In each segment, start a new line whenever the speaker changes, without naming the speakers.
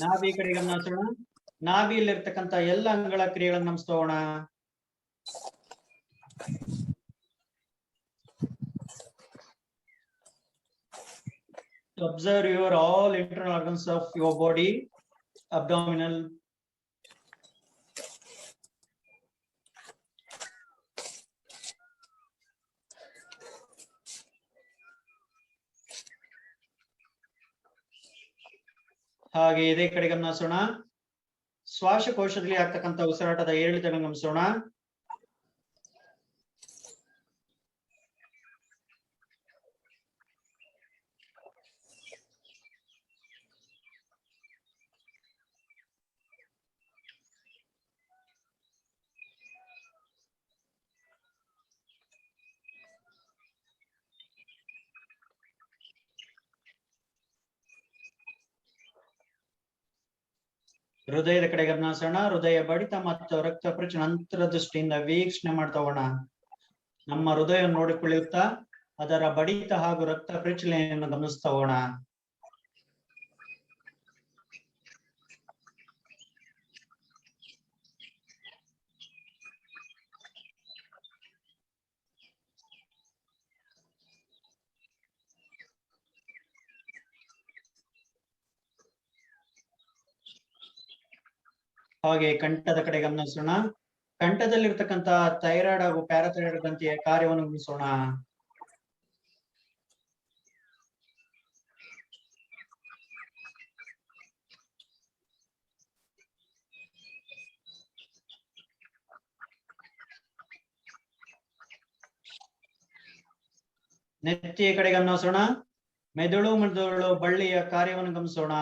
ನಾಭಿ ಕಡೆ ಗಮನಿಸೋಣ. ನಾಭಿಯಲ್ಲಿರ್ತಕ್ಕಂಥ ಎಲ್ಲ ಅಂಗಗಳ ಕ್ರಿಯೆಗಳನ್ನು ನಮಿಸ್ತೋಣ. Observe your all internal organs of your body, abdominal, ಹಾಗೆ ಇದೇ ಕಡೆ ಗಮನಿಸೋಣ. ಶ್ವಾಸಕೋಶದಲ್ಲಿ ಆಗ್ತಕ್ಕಂಥ ಉಸಿರಾಟದ ಏರಿಳಿತಗಳನ್ನು ಗಮನಿಸೋಣ. ಹೃದಯದ ಕಡೆ ಗಮನಿಸೋಣ. ಹೃದಯ ಬಡಿತ ಮತ್ತು ರಕ್ತ ಪರಿಚಲನ ಅಂತರದೃಷ್ಟಿಯಿಂದ ವೀಕ್ಷಣೆ ಮಾಡ್ತಾ ಹೋಗೋಣ. ನಮ್ಮ ಹೃದಯವನ್ನು ನೋಡಿಕೊಳ್ಳುತ್ತಾ ಅದರ ಬಡಿತ ಹಾಗೂ ರಕ್ತ ಪರಿಚಲನೆಯನ್ನು ಗಮನಿಸ್ತಾ ಹೋಗೋಣ. ಹಾಗೆ ಕಂಠದ ಕಡೆ ಗಮನಿಸೋಣ. ಕಂಠದಲ್ಲಿರ್ತಕ್ಕಂಥ ಥೈರಾಯ್ಡ್ ಹಾಗೂ ಪ್ಯಾರಾಥೈರಾಯ್ಡ್ ಗ್ರಂಥಿಯ ಕಾರ್ಯವನ್ನು ಗಮನಿಸೋಣ. ನೆತ್ತಿಯ ಕಡೆ ಗಮನಿಸೋಣ. ಮೆದುಳು ಬಳ್ಳಿಯ ಕಾರ್ಯವನ್ನು ಗಮನಿಸೋಣ.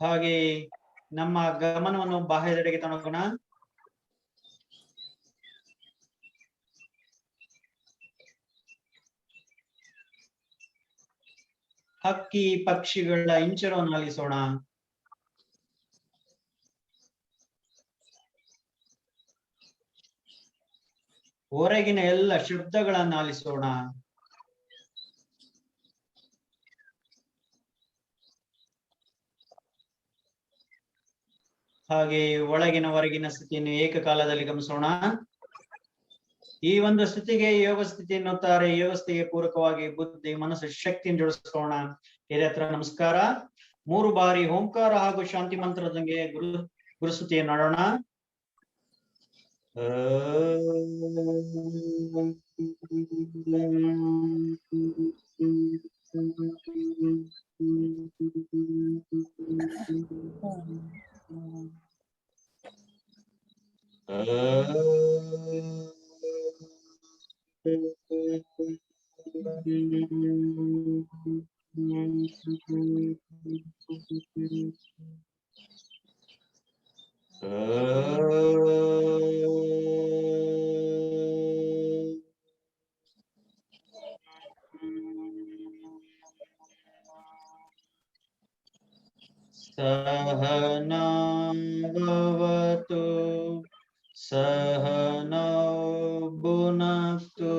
ಹಾಗೆ ನಮ್ಮ ಗಮನವನ್ನು ಬಾಹ್ಯದೆಡೆಗೆ ತಗೊಂಡೋಗೋಣ. ಹಕ್ಕಿ ಪಕ್ಷಿಗಳ ಇಂಚರವನ್ನು ಆಲಿಸೋಣ. ಹೊರಗಿನ ಎಲ್ಲ ಶಬ್ದಗಳನ್ನು ಆಲಿಸೋಣ. ಹಾಗೆ ಒಳಗಿನ ಹೊರಗಿನ ಸ್ಥಿತಿಯನ್ನು ಏಕಕಾಲದಲ್ಲಿ ಗಮನಿಸೋಣ. ಈ ಒಂದು ಸ್ಥಿತಿಗೆ ಯೋಗ ಸ್ಥಿತಿ ಎನ್ನುತ್ತಾರೆ. ಯೋಗ ಸ್ಥಿತಿಗೆ ಪೂರಕವಾಗಿ ಬುದ್ಧಿ ಮನಸ್ಸು ಶಕ್ತಿಯನ್ನು ಜೋಡಿಸೋಣ. ಹಿರಿಯ ಹತ್ರ ನಮಸ್ಕಾರ. 3 ಬಾರಿ ಓಂಕಾರ ಹಾಗೂ ಶಾಂತಿ ಮಂತ್ರದೊಂದಿಗೆ ಗುರುಸ್ತುತಿಯನ್ನು ನೋಡೋಣ. सहना भवतु सहनौ भुनक्तु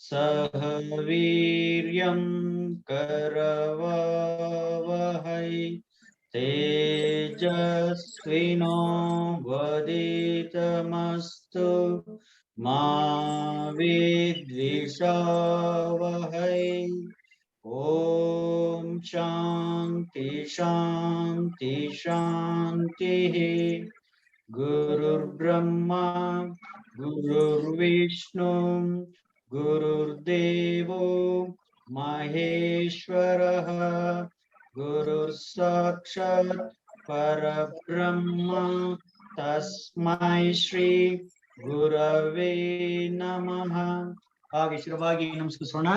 सह वीर्यं करवावहै तेजस्विनो वदितमस्तु मा विद्विषावहै। ओम शांति शांति शांति। गुरुर्ब्रह्मा गुरुर्विष्णु गुरुर्देवो महेश्वरः गुरुर्साक्षात् परब्रह्म तस्मै श्री गुरवे नमः। ಹಾಗೆ ಶಿರವಾಗಿ ನಮಸ್ಕರಿಸೋಣ.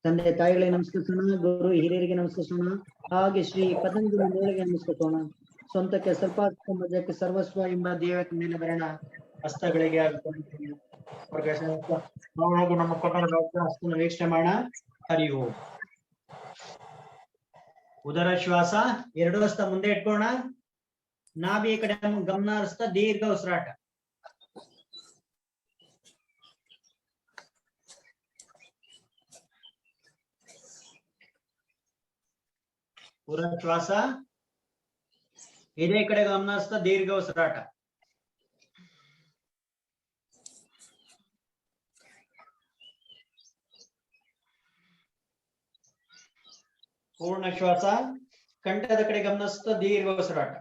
ತಂದೆ ತಾಯಿಗಳಿಗೆ ನಮಸ್ಕರಿಸೋಣ. ಗುರು ಹಿರಿಯರಿಗೆ ನಮಸ್ಕರಿಸೋಣ. ಹಾಗೆ ಶ್ರೀ ಪತಂಜಲಿ ಮೇಳೆಗೆ ನಮಸ್ಕರಿಸೋಣ. ಸ್ವಂತಕ್ಕೆ ಸ್ವಲ್ಪ ಮಜಕ್ಕೆ ಸರ್ವಸ್ವ ಎಂಬ ದೇವತೆ ಮೇಲೆ ಬರೋಣ. ಹಸ್ತಗಳಿಗೆ ಹಾಗೆ ನಮ್ಮ ಕೊಟ್ಟರ ಹಸ್ತನ ವೀಕ್ಷಣೆ ಮಾಡೋಣ. ಹರಿ ಓಂ. ಉದರ ಶ್ವಾಸ, ಎರಡು ಹಸ್ತ ಮುಂದೆ ಇಟ್ಕೋಣ. ನಾಭಿ ಕಡೆ ಗಮನ ಹರಿಸ್ತಾ ದೀರ್ಘ ಉಸಿರಾಟ. ಉದರ ಶ್ವಾಸ, ಇದೇ ಕಡೆ ಗಮನ ಹರಿಸ್ತಾ ದೀರ್ಘ ಉಸಿರಾಟ. ಪೂರ್ಣ ಶ್ವಾಸ, ಕಂಠದ ಕಡೆ ಗಮನಿಸ್ತಾ ದೀರ್ಘ ಉಸಿರಾಟ.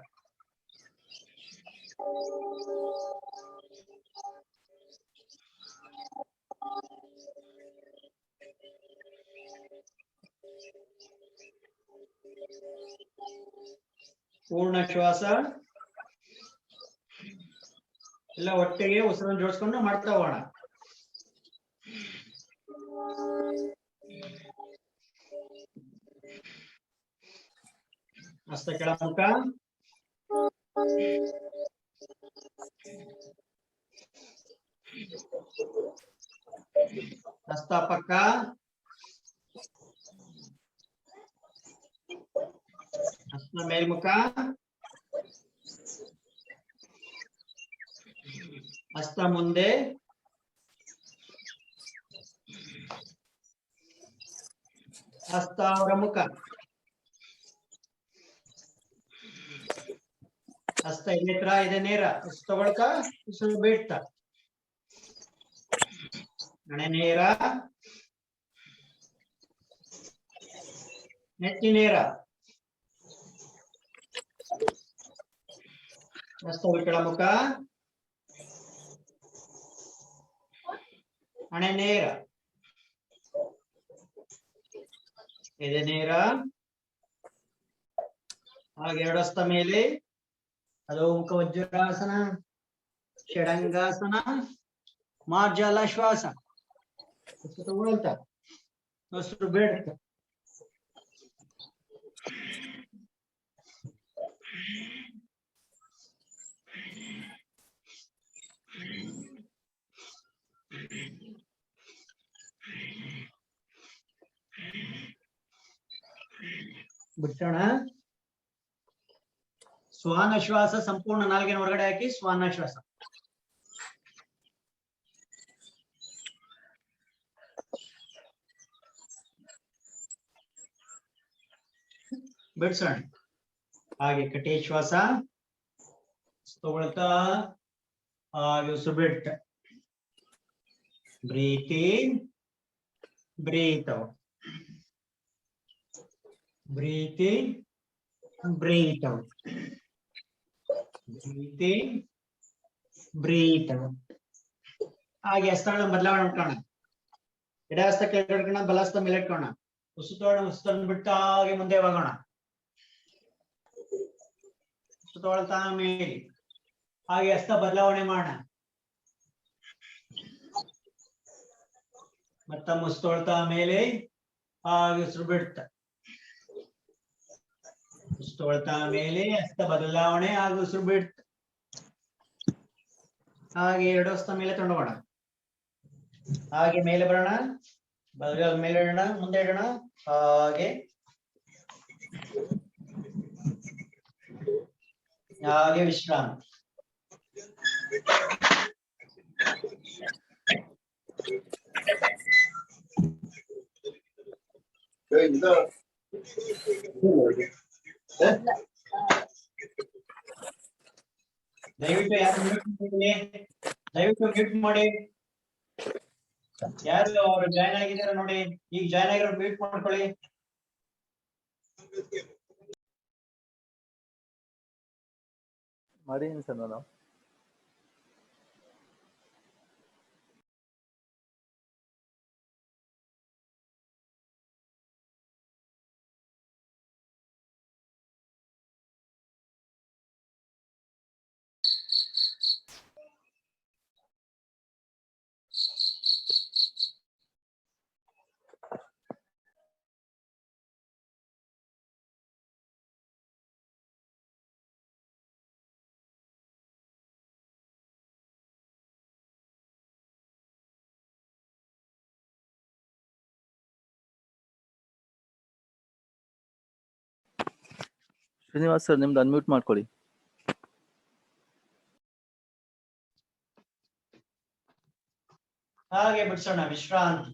ಪೂರ್ಣ ಶ್ವಾಸ, ಎಲ್ಲ ಒಟ್ಟಿಗೆ ಉಸಿರನ್ನು ಜೋಡಿಸ್ಕೊಂಡು ಮಾಡ್ತಾ ಹೋಗೋಣ. ಹಸ್ತ ಕೆಳಮುಖ, ಹಸ್ತ ಪಕ್ಕ, ಹಸ್ತ ಮೇಲ್ಮುಖ, ಹಸ್ತ ಮುಂದೆ, ಹಸ್ತ ಹೊರಮುಖ, ಹಸ್ತ ಎತ್ತರ ಇದೆ ನೇರ. ಉಸಿರು ತಗೊಳ್ತಾ ಉಸಿರು ಬಿಡ್ತಾ, ಹಣೆ ನೇರ, ನೆತ್ತಿ ನೇರ. ಹಸ್ತ ಕೆಳಮುಖ, ಹಣೆ ನೇರ, ಎದೆ ನೇರ. ಹಾಗೆ ಎರಡು ಹಸ್ತ ಮೇಲೆ, ಅದು ಮುಖ ವಜ್ರಾಸನ, ಷಡಂಗಾಸನ, ಮಾರ್ಜಾಲ ಶ್ವಾಸ. ಉಸಿರು ತಗೊಳ್ತಾ ಉಸಿರು ಬಿಡ್ತಾ. ಬಿಟ್ಟೋಣ. ಶ್ವಾನ ಶ್ವಾಸ, ಸಂಪೂರ್ಣ ನಾಲ್ಗಿನ ಹೊರಗಡೆ ಹಾಕಿ ಶ್ವಾನ ಶ್ವಾಸ. ಬಿಡ್ಸೋಣ. ಹಾಗೆ ಕಟಿ ಶ್ವಾಸ ತಗೊಳ್ತಾ ಹಾಗೆ ಉಸಿರು ಬಿಟ್ಟ. ಬ್ರೀತ್ ಇನ್, ಬ್ರೀತ್ ಔಟ್, ಬ್ರೀತ್ ಇನ್, ಬ್ರೀತ್ ಔಟ್, ಬ್ರೀತ್ ಇನ್, ಬ್ರೀತ್ ಔಟ್. ಹಾಗೆ ಹಸ್ತಗಳ ಬದಲಾವಣೆ ಮಾಡ್ಕೋಣ. ಎಡ ಹಸ್ತ ಕೆಳಗಡೆ ಇಟ್ಕೋಣ, ಬಲ ಹಸ್ತ ಮೇಲೆ ಇಟ್ಕೋಣ. ಉಸಿರು ಬಿಟ್ಟ ಹಾಗೆ ಮುಂದೆ ಹೋಗೋಣ. ತೊಳ್ತಾ ಮೇಲೆ ಹಾಗೆ ಹಸ್ತ ಬದಲಾವಣೆ ಮಾಡೋಣ. ಮತ್ತ ಮುಸ್ತೊಳ್ತಾ ಮೇಲೆ ಹಾಗೆ ಉಸಿರು ಬಿಡ್ತಾ, ಮುಸ್ತೊಳ್ತಾ ಮೇಲೆ ಹಸ್ತ ಬದಲಾವಣೆ ಹಾಗೆ ಉಸಿರು ಬಿಡ್ತಾ. ಹಾಗೆ ಎರಡು ಹಸ್ತ ಮೇಲೆ ತಗೊಂಡೋಗೋಣ. ಹಾಗೆ ಮೇಲೆ ಬರೋಣ, ಬಲಗಾಲ ಮೇಲೆ ಇಡೋಣ, ಮುಂದೆ ಇಡೋಣ. ಹಾಗೆ ಹಾಗೆ ವಿಶ್ರಾಮ. ದಯವಿಟ್ಟು ಯಾರು ದಯವಿಟ್ಟು ಮ್ಯೂಟ್ ಮಾಡಿ. ಯಾರು ಅವರು ಜಾಯ್ನ್ ಆಗಿದಾರ ನೋಡಿ, ಈಗ ಜಾಯ್ನ್ ಆಗಿರೋ ಮ್ಯೂಟ್ ಮಾಡ್ಕೊಳ್ಳಿ.
ಮಾಡಿದೀನಿ ಸರ್ ನಾನು. ಶ್ರೀನಿವಾಸ್ ಸರ್ ನಿಮ್ದು ಅನ್ಮ್ಯೂಟ್ ಮಾಡ್ಕೊಳ್ಳಿ.
ಹಾಗೆ ಬಿಡಿಸೋಣ ವಿಶ್ರಾಂತಿ.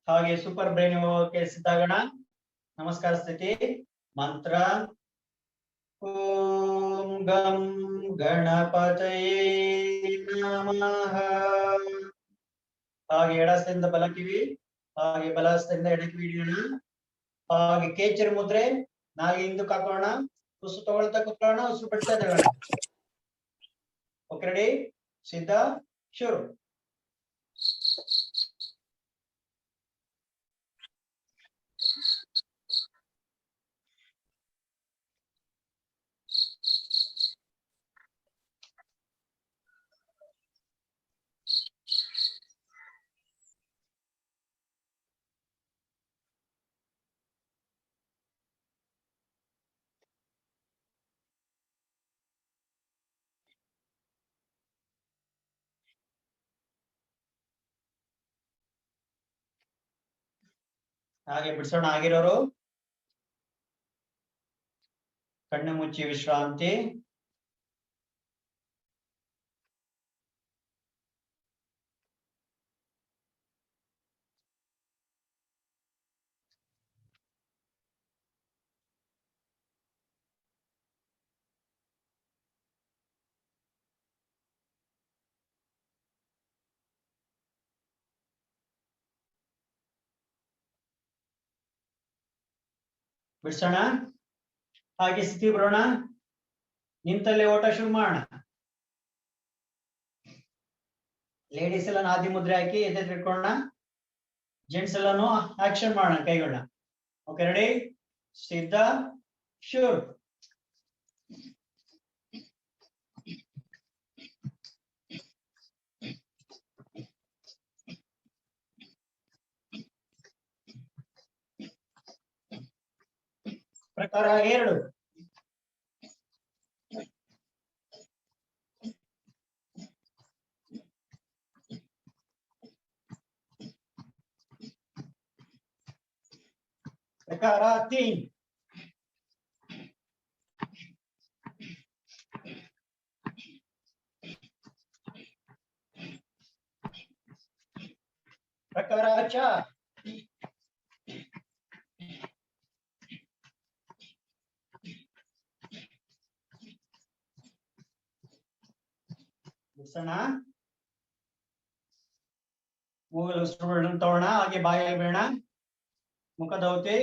ಹಾಗೆ ಸೂಪರ್ ಬ್ರೈನ್ ಹೋಗಕ್ಕೆ ಸಿದ್ಧಾಗೋಣ. ನಮಸ್ಕಾರ ಸ್ಥಿತಿ ಮಂತ್ರ. ಓಂ ಗಂ ಗಣಪತಯೇ ನಮಃ. ಹಾಗೆ ಎಡಹಸ್ತದಿಂದ ಬಲ ಕಿವಿ, ಹಾಗೆ ಬಲಹಸ್ತದಿಂದ ಎಡ ಕಿವಿ ಹಿಡಿಯೋಣ. ಹಾಗೆ ಕೇಚರಿ ಮುದ್ರೆ, ನಾಗೆ ಹಿಂದಕ್ಕೆ ಹಾಕೋಣ. ಉಸಿರು ತಗೊಳ್ತಾ ಕುತ್ಕೊಳ್ಳೋಣ, ಉಸಿರು ಬಿಡ್ತಾ ತಗೊಳ್ಳೋಣ. ಓಕೆ ರೆಡಿ, ಸಿದ್ಧ, ಶುರು. ಹಾಗೆ ಬಿಡಿಸೋಣ. ಆಗಿರೋರು ಕಣ್ಣು ಮುಚ್ಚಿ ವಿಶ್ರಾಂತಿ. ಬಿಡಿಸೋಣ. ಹಾಗೆ ಸ್ಥಿತಿ ಬರೋಣ. ನಿಂತಲ್ಲೇ ಓಟ ಶುರು ಮಾಡೋಣ. ಲೇಡೀಸ್ ಎಲ್ಲ ಆದಿ ಮುದ್ರೆ ಹಾಕಿ ಎದೆ ತಿಳ್ಕೊಳ್ಳೋಣ. ಜೆಂಟ್ಸ್ ಎಲ್ಲಾನು ಆಕ್ಷನ್ ಮಾಡೋಣ ಕೈಗಳನ್ನ. ಓಕೆ ರೆಡಿ, ಸಿದ್ಧ, ಶುರು. ಪ್ರಕಾರ 2. प्रकार 3. प्रकार 4. ಮೂಗಲು ಉಸಿರು ತಗೋಣ. ಹಾಗೆ ಬಾಯಲ್ಲಿ ಬೇಡ, ಮುಖದೌತಿ.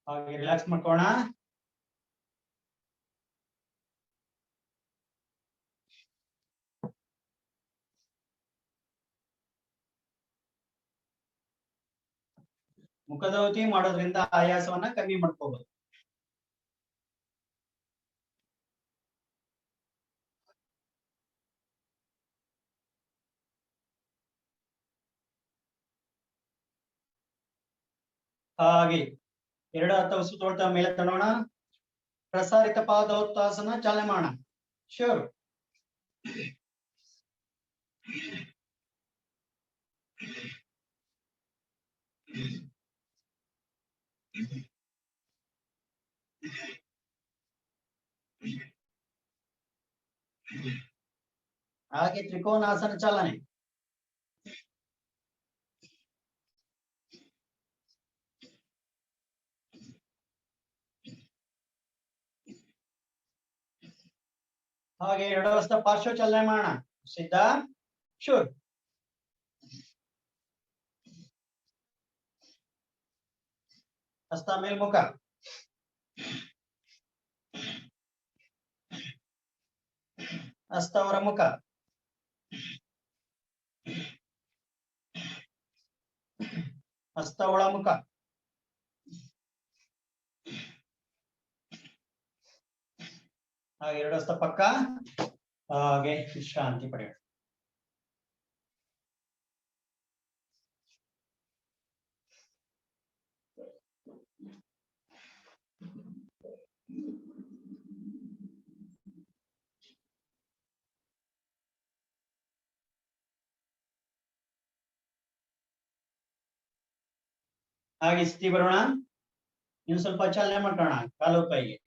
ಹಾಗೆ ರಿಲ್ಯಾಕ್ಸ್ ಮಾಡ್ಕೋಣ. ಮುಖದೌತಿ ಮಾಡೋದ್ರಿಂದ ಆಯಾಸವನ್ನ ಕಮ್ಮಿ ಮಾಡ್ಕೋಬಹುದು. ಹಾಗೆ 2 ಹತ್ತ ಉಸಿರು ತಗೊಳ್ತಾ ಮೇಲೆ ತಳ್ಳೋಣ. ಪ್ರಸಾರಿತ ಪಾದೋತ್ತಾಸನ ಚಾಲನೆ ಮಾಡೋಣ. ಶುರು. ಹಾಗೆ ತ್ರಿಕೋನಾಸನ ಚಾಲನೆ. ಹಾಗೆ 2 ಹಸ್ತ ಪಾರ್ಶ್ವ ಚಾಲನೆ ಮಾಡೋಣ. ಸಿದ್ಧ, ಶುರು. ಹಸ್ತ ಮೇಲ್ಮುಖ. ಹಸ್ತ ಹೊರಮುಖ. ಹಸ್ತ ಒಳಮುಖ. ಹಾಗೆ 2 ಹಸ್ತ ಪಕ್ಕ. ಹಾಗೆ ವಿಶ್ರಾಂತಿ ಪಡೆಯೋಣ. ಹಾಗೆ ಸ್ಥಿತಿ ಬರೋಣ. ಇನ್ನು ಸ್ವಲ್ಪ ಚಾಲನೆ ಮಾಡ್ಕೋಣ ಕಾಲು ಕೈಗೆ.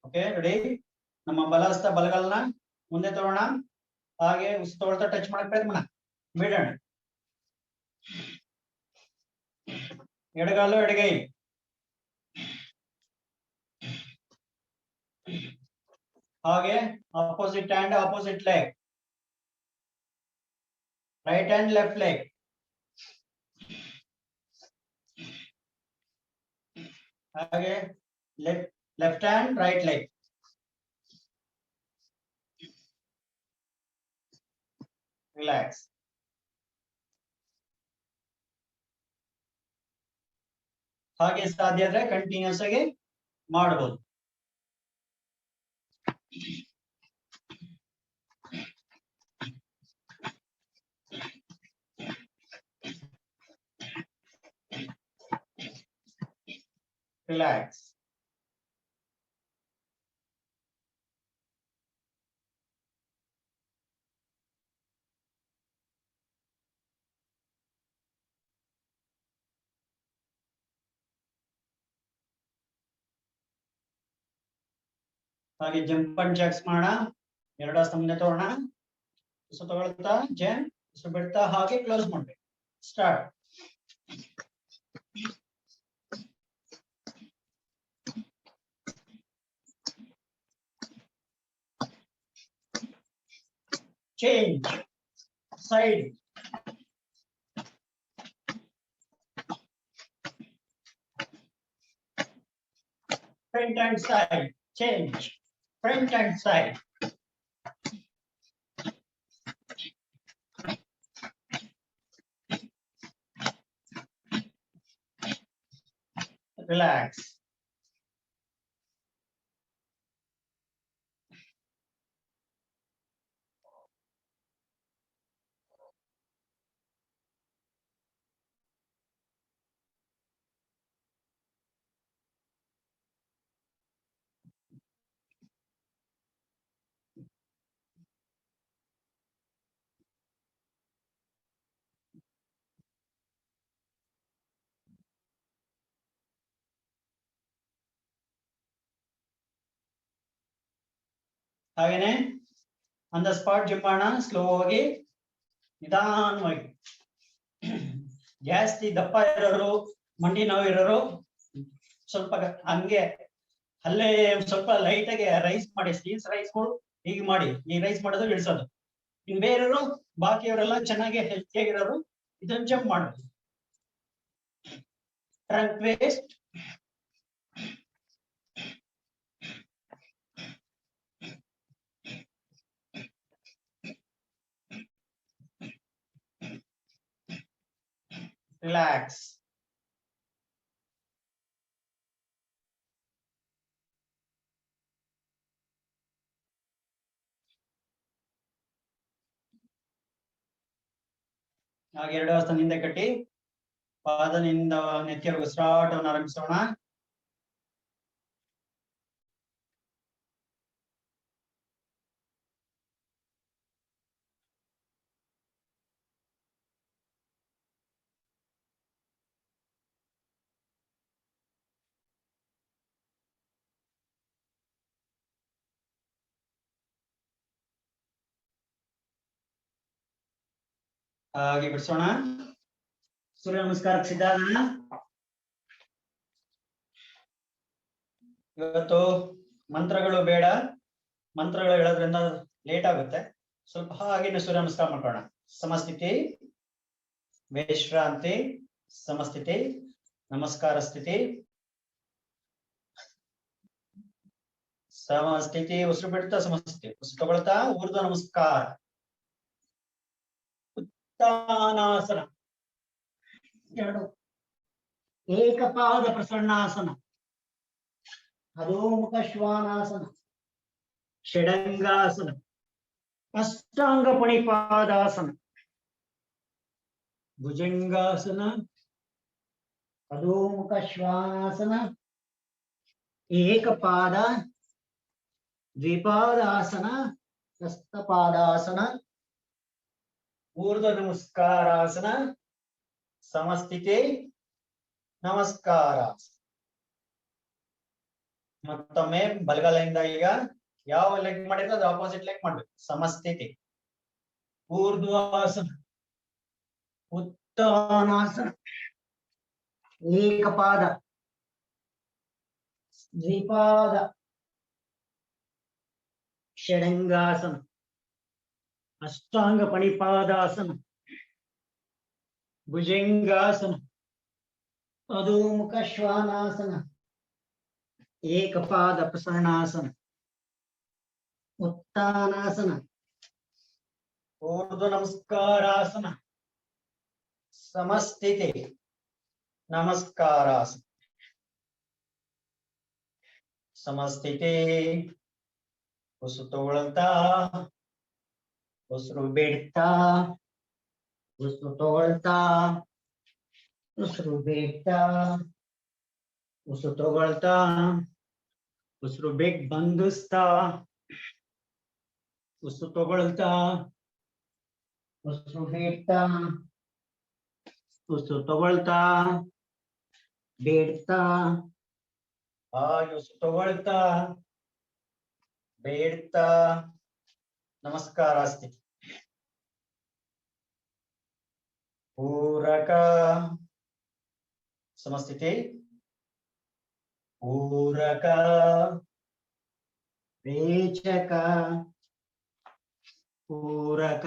Okay ready. ನಮ್ಮ ಬಲಹಸ್ತ ಬಲಗಾಲನ ಮುಂದೆ ತಗೋಣ. ಹಾಗೆ ಉಸಿರು ತಗೊಳ್ತಾ ಟಚ್ ಮಾಡಕ್ ಪ್ರಯತ್ನ ಮಾಡೋಣ. ಬಿಡೋಣ. ಎಡಗಾಲು ಎಡಗೈ. ಹಾಗೆ opposite hand opposite leg. Right hand left leg. ಹಾಗೆ left hand right leg. Relax. ಹಾಗೆ ಸಾಧ್ಯ ಆದ್ರೆ ಕಂಟಿನ್ಯೂಸ್ ಆಗಿ ಮಾಡಬಹುದು. ರಿಲ್ಯಾಕ್ಸ್. ಹಾಗೆ ಜಂಪ್ ಅಂಡ್ ಜಾಕ್ಸ್ ಮಾಡೋಣ. ಎರಡು ಹಸ್ತ ಮುಂದೆ ತಗೋಣ. ಉಸಿರು ತಗೊಳ್ತಾ ಜಂಪ್, ಉಸಿರು ಬಿಡ್ತಾ ಹಾಗೆ ಕ್ಲೋಸ್ ಮಾಡ್ಬೇಕು. Start. Change side. Front and side. Change. Front and side. Relax. ಹಾಗೇನೆ ಆನ್ ದ ಸ್ಪಾಟ್ ಜಂಪ್ ಮಾಡೋಣ. ಸ್ಲೋ ಆಗಿ ನಿಧಾನವಾಗಿ. ಜಾಸ್ತಿ ದಪ್ಪ ಇರೋರು, ಮಂಡಿ ನೋವು ಇರೋರು ಸ್ವಲ್ಪ ಹಂಗೆ ಅಲ್ಲೇ ಸ್ವಲ್ಪ ಲೈಟ್ ಆಗಿ ರೈಸ್ ಮಾಡಿ. ಸ್ಲೀವ್ಸ್ ರೈಸ್ ಮಾಡು, ಹೀಗೆ ಮಾಡಿ. ಈ ರೈಸ್ ಮಾಡೋದು ಇಳಿಸೋದು. ಇನ್ ಬೇರೆಯವರು ಬಾಕಿಯವರೆಲ್ಲ ಚೆನ್ನಾಗಿ ಹೆಲ್ತಿಯಾಗಿರೋರು ಇದನ್ನ ಜಂಪ್ ಮಾಡೋದು. Trunk waste. ರಿಲ್ಯಾಕ್ಸ್. ಹಾಗೆ ಎರಡು ಹಸ್ತ ಹಿಂದೆ ಕಟ್ಟಿ ಪಾದದಿಂದ ನೆತ್ತಿಯವರೆಗೂ ಸ್ಟಾರ್ಟ್ ಆರಂಭಿಸೋಣ. ಹಾಗೆ ಬಿಡಿಸೋಣ. ಸೂರ್ಯ ನಮಸ್ಕಾರಕ್ಕೆ ಸಿದ್ಧ. ಇವತ್ತು ಮಂತ್ರಗಳು ಬೇಡ. ಮಂತ್ರಗಳು ಹೇಳೋದ್ರಿಂದ ಲೇಟ್ ಆಗುತ್ತೆ. ಸ್ವಲ್ಪ ಹಾಗೇನೆ ಸೂರ್ಯ ನಮಸ್ಕಾರ ಮಾಡ್ಕೋಣ. ಸಮಸ್ಥಿತಿ, ವಿಶ್ರಾಂತಿ, ಸಮಸ್ಥಿತಿ, ನಮಸ್ಕಾರ ಸ್ಥಿತಿ, ಸಮಸ್ಥಿತಿ. ಉಸಿರು ಬಿಡ್ತಾ ಸಮಸ್ಥಿತಿ. ಉಸಿರು ತಗೊಳ್ತಾ ಊರ್ಧ್ವ ನಮಸ್ಕಾರ. ಉತ್ಥಾನಾಸನ. ಎರಡು ಏಕಪಾದ ಪ್ರಸನ್ನಾಸನ, ಅಧೋಮುಖ ಶ್ವಾನಾಸನ, ಷಡಂಗಾಸನ, ಅಷ್ಟಾಂಗ ಪಣಿಪಾದಾಸನ, ಭುಜಂಗಾಸನ, ಅಧೋಮುಖ ಶ್ವಾನಾಸನ, ಏಕಪಾದ, ದ್ವಿಪಾದಾಸನ, ಹಸ್ತಪಾದಾಸನ, ಊರ್ಧ್ವ ನಮಸ್ಕಾರಾಸನ, ಸಮಸ್ಥಿತಿ, ನಮಸ್ಕಾರ. ಮತ್ತೊಮ್ಮೆ ಬಲಗಾಲಿಂದ ಈಗ ಯಾವ ಲೆಗ್ ಮಾಡಿದ್ರೆ ಅದು ಆಪೋಸಿಟ್ ಲೆಗ್ ಮಾಡ್ಬೇಕು. ಸಮಸ್ಥಿತಿ, ಊರ್ಧ್ವಾಸನ, ಉತ್ಥಾನಾಸನ, ಏಕಪಾದ, ದ್ವಿಪಾದ, ಷಡಂಗಾಸನ, ಅಷ್ಟಾಂಗ ಪಣಿಪಾದಾಸನ, ಭುಜಂಗಾಸನ, ಅಧೋಮುಖ ಶ್ವಾನಾಸನ, ಏಕಪಾದ ಪ್ರಸರಣಾಸನ, ಉತ್ಥಾನಾಸನ, ಊರ್ಧ್ವ ನಮಸ್ಕಾರಾಸನ, ಸಮಸ್ಥಿತಿ, ನಮಸ್ಕಾರಾಸನ. ಸಮಸ್ಥಿತಿ, ಉಸಿರು ತಗೊಳ್ತಾ, ಉಸಿರು ಬಿಡ್ತಾ, ಉಸಿರು ತಗೊಳ್ತಾ, ಉಸಿರು ಬಿಡ್ತಾ, ಉಸಿರು ತಗೊಳ್ತಾ, ಉಸಿರು ಬೇಗ ಬಂಧಿಸ್ತಾ, ಉಸಿರು ತಗೊಳ್ತಾ, ಉಸಿರು ಬಿಡ್ತಾ, ಉಸಿರು ತಗೊಳ್ತಾ, ಬೇಡ್ತಾ, ಹಾಗೆ ಉಸಿರು ತಗೊಳ್ತಾ, ಬೇಡ್ತಾ, ನಮಸ್ಕಾರ ಸ್ಥಿತಿ. ಪೂರಕ ಸಮಸ್ಥಿತಿ, ಪೂರಕ, ರೇಚಕ, ಪೂರಕ,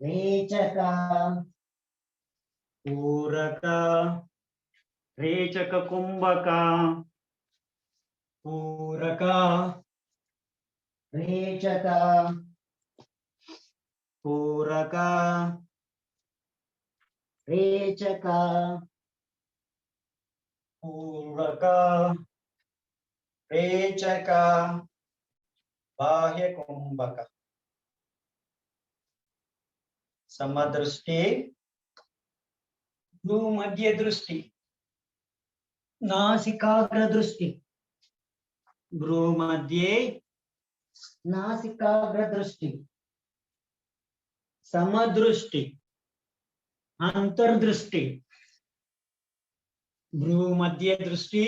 ರೇಚಕ, ಪೂರಕ, ರೇಚಕ ಕುಂಭಕ, ಪೂರಕ, ರೇಚಕ, ಪೂರಕ, ರೇಚಕ, ಪೂರಕ, ರೇಚಕ, ಬಾಹ್ಯ ಕುಂಭಕ. ಸಮದೃಷ್ಟಿ, ಭೂಮಧ್ಯ ದೃಷ್ಟಿ, ನಾಸಿಕಾಗ್ರ ದೃಷ್ಟಿ, ಭ್ರೂಮಧ್ಯೆ ನಾಸಿಕಾಗ್ರ ದೃಷ್ಟಿ, ಸಮದೃಷ್ಟಿ, ಅಂತರ್ದೃಷ್ಟಿ, ಭ್ರೂಮಧ್ಯ ದೃಷ್ಟಿ,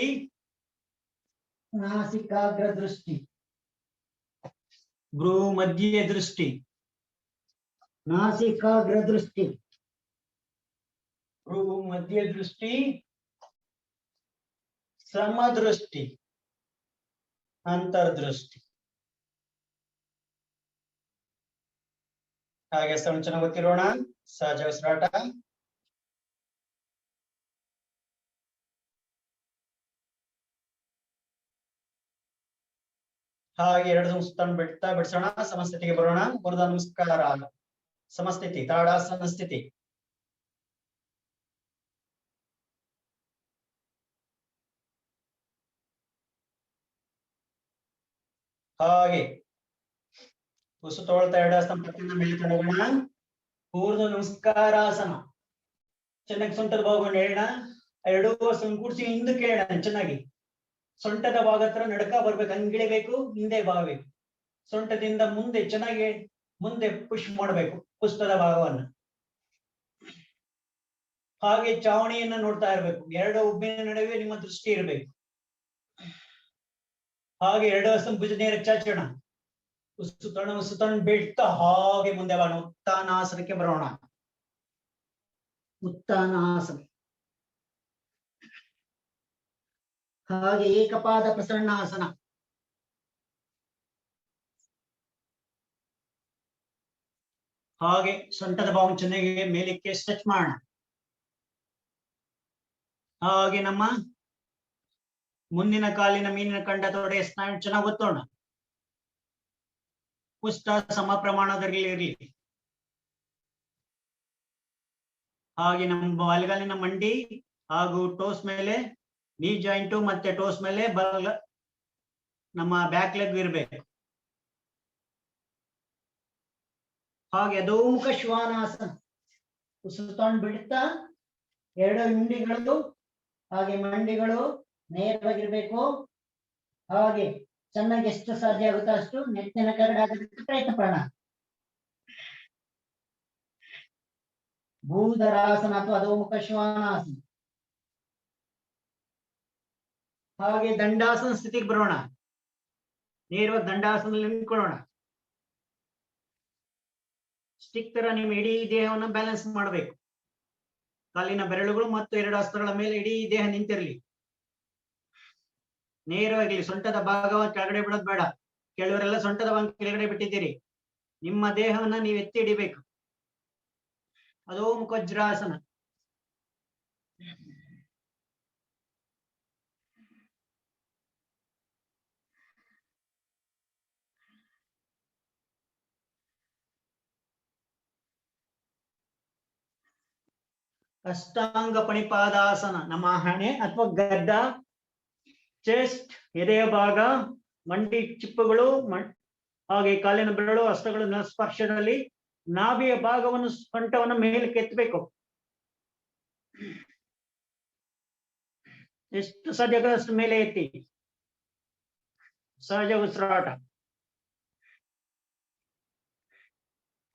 ನಾಸಿಕಾಗ್ರ ದೃಷ್ಟಿ, ಭ್ರೂಮಧ್ಯ ದೃಷ್ಟಿ, ನಾಸಿಕಾಗ್ರ ದೃಷ್ಟಿ, ಭ್ರೂಮಧ್ಯ ದೃಷ್ಟಿ, ಸಮದೃಷ್ಟಿ, ಅಂತರ್ದೃಷ್ಟಿ. ಹಾಗೆ ಸಂಚನ ಗೊತ್ತಿರೋಣ. ಸಹಜ ಉಸಿರಾಟ. ಹಾಗೆ ಎರಡು ಸುತ್ತನ್ನು ಬಿಡ್ತಾ ಬಿಡಿಸೋಣ. ಸಮಸ್ಥಿತಿಗೆ ಬರೋಣ. ಊರ್ಧ್ವ ನಮಸ್ಕಾರ, ಸಮಸ್ಥಿತಿ, ತಾಡಾಸನ ಸ್ಥಿತಿ. ಹಾಗೆ ಉಸಿರು ತಗೊಳ್ತಾ ಎರಡು ಹಸ್ತನ ಪಟ್ಟಿನ ಮೇಲೆ ತಗೊಂಡ ಊರ್ಧ್ವ ನಮಸ್ಕಾರಾಸನ. ಚೆನ್ನಾಗಿ ಸೊಂಟದ ಭಾಗವನ್ನು ಹೇಳೋಣ. ಎರಡು ಹಸ್ತನ ಕೂಡಿಸಿ ಹಿಂದಕ್ಕೆ ಹೇಳೋಣ. ಚೆನ್ನಾಗಿ ಸೊಂಟದ ಭಾಗ ಹತ್ರ ನಡಕ ಬರ್ಬೇಕು, ಹಂಗಿಳಿಬೇಕು, ಹಿಂದೆ ಬಾಗಬೇಕು. ಸೊಂಟದಿಂದ ಮುಂದೆ ಚೆನ್ನಾಗಿ ಮುಂದೆ ಪುಷ್ ಮಾಡಬೇಕು ಪುಸ್ತದ ಭಾಗವನ್ನು. ಹಾಗೆ ಚಾವಣಿಯನ್ನ ನೋಡ್ತಾ ಇರ್ಬೇಕು. ಎರಡು ಉಬ್ಬಿನ ನಡುವೆ ನಿಮ್ಮ ದೃಷ್ಟಿ ಇರಬೇಕು. ಹಾಗೆ ಎರಡು ಹಸ್ತನ ಭುಜ ನೇರ ಚಾಚೋಣ. ಉಸುತಣ ಬಿಡ್ತಾ ಹಾಗೆ ಮುಂದೆ ಬರೋಣ. ಉತ್ಥಾನಾಸನಕ್ಕೆ ಬರೋಣ. ಉತ್ಥಾನಾಸನ. ಹಾಗೆ ಏಕಪಾದ ಪ್ರಸನ್ನಾಸನ. ಹಾಗೆ ಸೊಂಟದ ಭಾವ ಚೆನ್ನಾಗಿ ಮೇಲಕ್ಕೆ ಸ್ಟ್ರೆಚ್ ಮಾಡೋಣ. ಹಾಗೆ ನಮ್ಮ ಮುಂದಿನ ಕಾಲಿನ ಮೀನಿನ ಕಂಡ ತೊಡೆಯ ಸ್ನಾಯು ಚೆನ್ನಾಗಿ ಒತ್ತೋಣ. ಪುಷ್ಟ ಸಮ ಪ್ರಮಾಣದಲ್ಲಿ ಇರಲಿ. ಹಾಗೆ ನಮ್ಮ ಬಲಗಾಲಿನ ಮಂಡಿ ಹಾಗೂ ಟೋಸ್ ಮೇಲೆ ನೀ ಜಾಯಿಂಟು ಮತ್ತೆ ಟೋಸ್ ಮೇಲೆ ನಮ್ಮ ಬ್ಯಾಕ್ ಲೆಗ್ ಇರಬೇಕು. ಹಾಗೆ ಅಧೋಮುಖ ಶ್ವಾನಾಸನ. ಉಸಿರು ತಗೊಂಡು ಬಿಡ್ತಾ ಎರಡು ಹಿಂಡಿಗಳು ಹಾಗೆ ಮಂಡಿಗಳು ನೇರವಾಗಿರ್ಬೇಕು. ಹಾಗೆ ಚೆನ್ನಾಗಿ ಎಷ್ಟು ಸಾಧ್ಯ ಆಗುತ್ತೋ ಅಷ್ಟು ನೆತ್ತಿನ ಕರಡು ಹಾಕೋದಕ್ಕೆ ಪ್ರಯತ್ನ ಪಡೋಣ. ಭೂಧರಾಸನ ಅಥವಾ ಅಧೋಮುಖ ಶ್ವಾನಾಸನ. ಹಾಗೆ ದಂಡಾಸನ ಸ್ಥಿತಿಗೆ ಬರೋಣ. ನೇರವಾಗಿ ದಂಡಾಸನದಲ್ಲಿ ನಿಂತ್ಕೊಳ್ಳೋಣ. ಸ್ಟಿಕ್ ತರ ನಿಮ್ಮ ಇಡೀ ದೇಹವನ್ನು ಬ್ಯಾಲೆನ್ಸ್ ಮಾಡಬೇಕು. ಕಾಲಿನ ಬೆರಳುಗಳು ಮತ್ತು 2 ಹಸ್ತಗಳ ಮೇಲೆ ಇಡೀ ದೇಹ ನಿಂತಿರಲಿ. ನೇರವಾಗಿ ಸೊಂಟದ ಭಾಗವನ್ನು ಕೆಳಗಡೆ ಬಿಡೋದು ಬೇಡ. ಕೆಲವರೆಲ್ಲ ಸೊಂಟದ ಭಾಗ ಕೆಳಗಡೆ ಬಿಟ್ಟಿದ್ದೀರಿ. ನಿಮ್ಮ ದೇಹವನ್ನ ನೀವು ಎತ್ತಿ ಹಿಡಿಬೇಕು. ಅಧೋಮುಖ ವಜ್ರಾಸನ. ಅಷ್ಟಾಂಗ ಪಣಿಪಾದಾಸನ. ನಮ್ಮ ಹಣೆ ಅಥವಾ ಗಡ್ಡ, ಚೆಸ್ಟ್, ಎದೆಯ ಭಾಗ, ಮಂಡಿ ಚಿಪ್ಪುಗಳು, ಹಾಗೆ ಕಾಲಿನ ಬೆರಳು, ಹಸ್ತಗಳ ಸ್ಪರ್ಶದಲ್ಲಿ ನಾಭಿಯ ಭಾಗವನ್ನು, ಸೊಂಟವನ್ನು ಮೇಲೆ ಕೆತ್ತಬೇಕು. ಎಷ್ಟು ಸಾಧ್ಯಷ್ಟು ಮೇಲೆ ಎತ್ತಿ. ಸಹಜ ಉಸಿರಾಟ.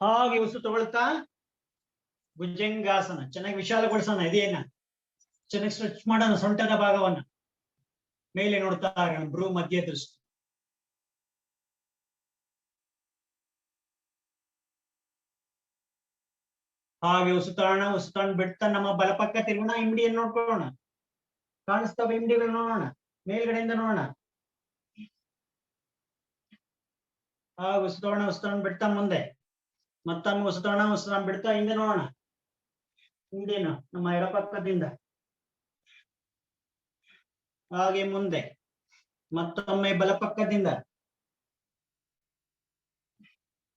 ಹಾಗೆ ಉಸಿರು ತಗೊಳ್ತಾ ಭುಜಂಗಾಸನ. ಚೆನ್ನಾಗಿ ವಿಶಾಲಗೊಳಿಸೋಣ ಎದೆಯನ್ನ. ಚೆನ್ನಾಗಿ ಸ್ಟ್ರೆಚ್ ಮಾಡೋಣ ಸೊಂಟದ ಭಾಗವನ್ನ. ಮೇಲೆ ನೋಡ್ತಾ ಇರೋಣ, ಭ್ರೂ ಮಧ್ಯ ದೃಷ್ಟಿ. ಹಾಗೆ ಉಸಿತಾಣ ಬಿಡ್ತಾ ನಮ್ಮ ಬಲಪಕ್ಕ ತಿರುಗೋಣ. ಇಂಡಿಯನ್ನು ನೋಡ್ಕೊಳ್ಳೋಣ. ಕಾಣಿಸ್ತವೆ ಇಂಡಿಗಳು ನೋಡೋಣ. ಮೇಲ್ಗಡೆಯಿಂದ ನೋಡೋಣ. ಹಾಗೆ ಉಸಿತಾಣ ಬಿಡ್ತಾ ಮುಂದೆ. ಮತ್ತೊಮ್ಮೆ ಉಸಿತಾಣ ಬಿಡ್ತಾ ಹಿಂದೆ ನೋಡೋಣ. ಹಿಂದೇನು ನಮ್ಮ ಎಡಪಕ್ಕದಿಂದ ಹಾಗೆ ಮುಂದೆ. ಮತ್ತೊಮ್ಮೆ ಬಲಪಕ್ಕದಿಂದ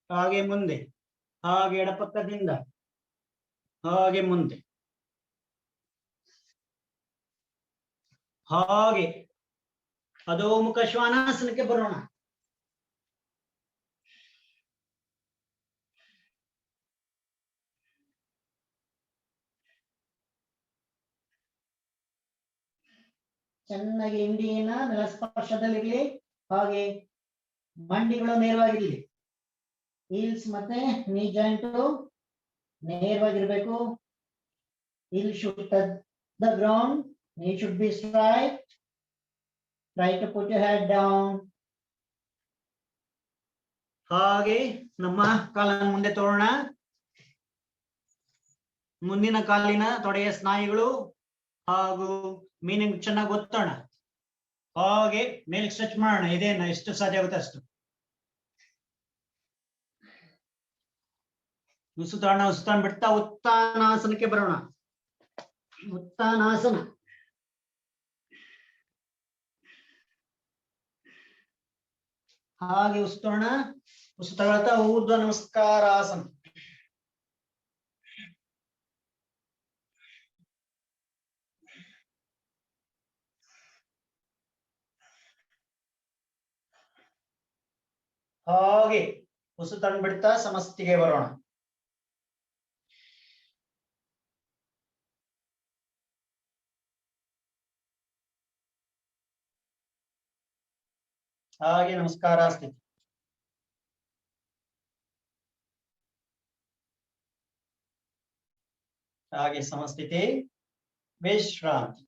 ಹಾಗೆ ಮುಂದೆ. ಹಾಗೆ ಎಡಪಕ್ಕದಿಂದ ಹಾಗೆ ಮುಂದೆ. ಹಾಗೆ ಅಧೋಮುಖ ಶ್ವಾನಾಸನಕ್ಕೆ ಬರೋಣ. ಚೆನ್ನಾಗಿ ಇಂಡಿಯನ್ನ ನೆಲಸ್ಪರ್ಶದಲ್ಲಿರ್ಲಿ. ಹಾಗೆ ಮಂಡಿಗಳು ನೇರವಾಗಿರ್ಲಿ. ಹೀಲ್ಸ್ ಮತ್ತೆ ನೀ ಜಾಯಿಂಟ್ ನೇರವಾಗಿರ್ಬೇಕು. heel should touch the ground. Knee should be straight. Try to put your head down. ಹಾಗೆ ನಮ್ಮ ಕಾಲನ್ನು ಮುಂದೆ ತೋರೋಣ. ಮುಂದಿನ ಕಾಲಿನ ತೊಡೆಯ ಸ್ನಾಯುಗಳು ಹಾಗೂ ಮೀನಿಂಗ್ ಚೆನ್ನಾಗಿ ಒತ್ತೋಣ. ಹಾಗೆ ಮೇಲೆ ಸ್ಟ್ರೆಚ್ ಮಾಡೋಣ. ಇದೇನ ಎಷ್ಟು ಸಾಧ್ಯ ಆಗುತ್ತೆ ಅಷ್ಟು. ಉಸಿತಾಣ ಬಿಡ್ತಾ ಉತ್ತಾನಾಸನಕ್ಕೆ ಬರೋಣ. ಉತ್ತಾನಾಸನ. ಹಾಗೆ ಉಸಿತಾಳ್ತಾ ಊರ್ಧ್ವ ನಮಸ್ಕಾರಾಸನ. ಹಾಗೆ ಉಸಿತಾಣ ಬಿಡ್ತಾ ಸಮಷ್ಟಿಗೆ ಬರೋಣ. ಹಾಗೆ ನಮಸ್ಕಾರ ಸ್ಥಿತಿ. ಹಾಗೆ ಸಮಸ್ಥಿತಿ, ವಿಶ್ರಾಂತಿ.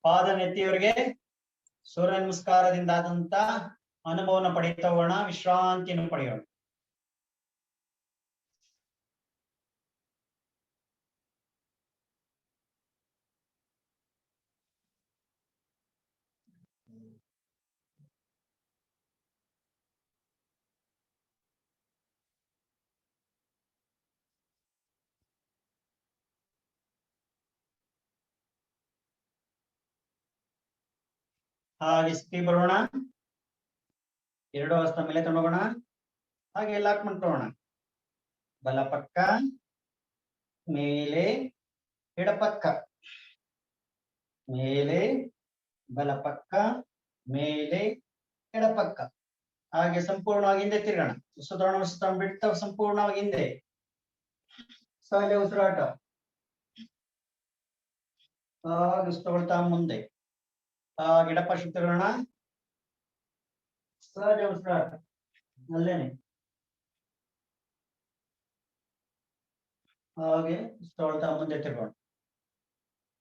ಪಾದ ನೆತ್ತಿಯವರಿಗೆ ಸೂರ್ಯ ನಮಸ್ಕಾರದಿಂದ ಆದಂತ ಅನುಭವನ ಪಡೆಯುತ್ತಾ ಹೋಗೋಣ. ವಿಶ್ರಾಂತಿಯನ್ನು ಪಡೆಯೋಣ. ಹಾಗೆ ಸ್ಥಿತಿ ಬರೋಣ. 2 ಹಸ್ತ ಮೇಲೆ ತಗೊಂಡೋಗೋಣ. ಹಾಗೆ ಲಾಕ್ ಮಾಡ್ಕೊಳ್ಳೋಣ. ಬಲಪಕ್ಕ ಮೇಲೆ, ಎಡಪಕ್ಕ ಮೇಲೆ, ಬಲಪಕ್ಕ ಮೇಲೆ, ಎಡಪಕ್ಕ. ಹಾಗೆ ಸಂಪೂರ್ಣವಾಗಿ ಹಿಂದೆ ತಿರುಗೋಣ. ಉಸಿರಾಟ ಬಿಡ್ತಾ ಸಂಪೂರ್ಣವಾಗಿ ಹಿಂದೆ. ಸಹಜ ಉಸಿರಾಟ. ಹಾಗೆ ತಗೊಳ್ತಾ ಮುಂದೆ. ಹಾಗೆ ಎಡಪಕ್ಕ ತಿರುಗೋಣ. ಸಹಜ ಉಸಿರಾಟ ಅಲ್ಲೇನೆ. ಹಾಗೆ ತಗೊಳ್ತಾ ಮುಂದೆ ತಿರುಗೋಣ.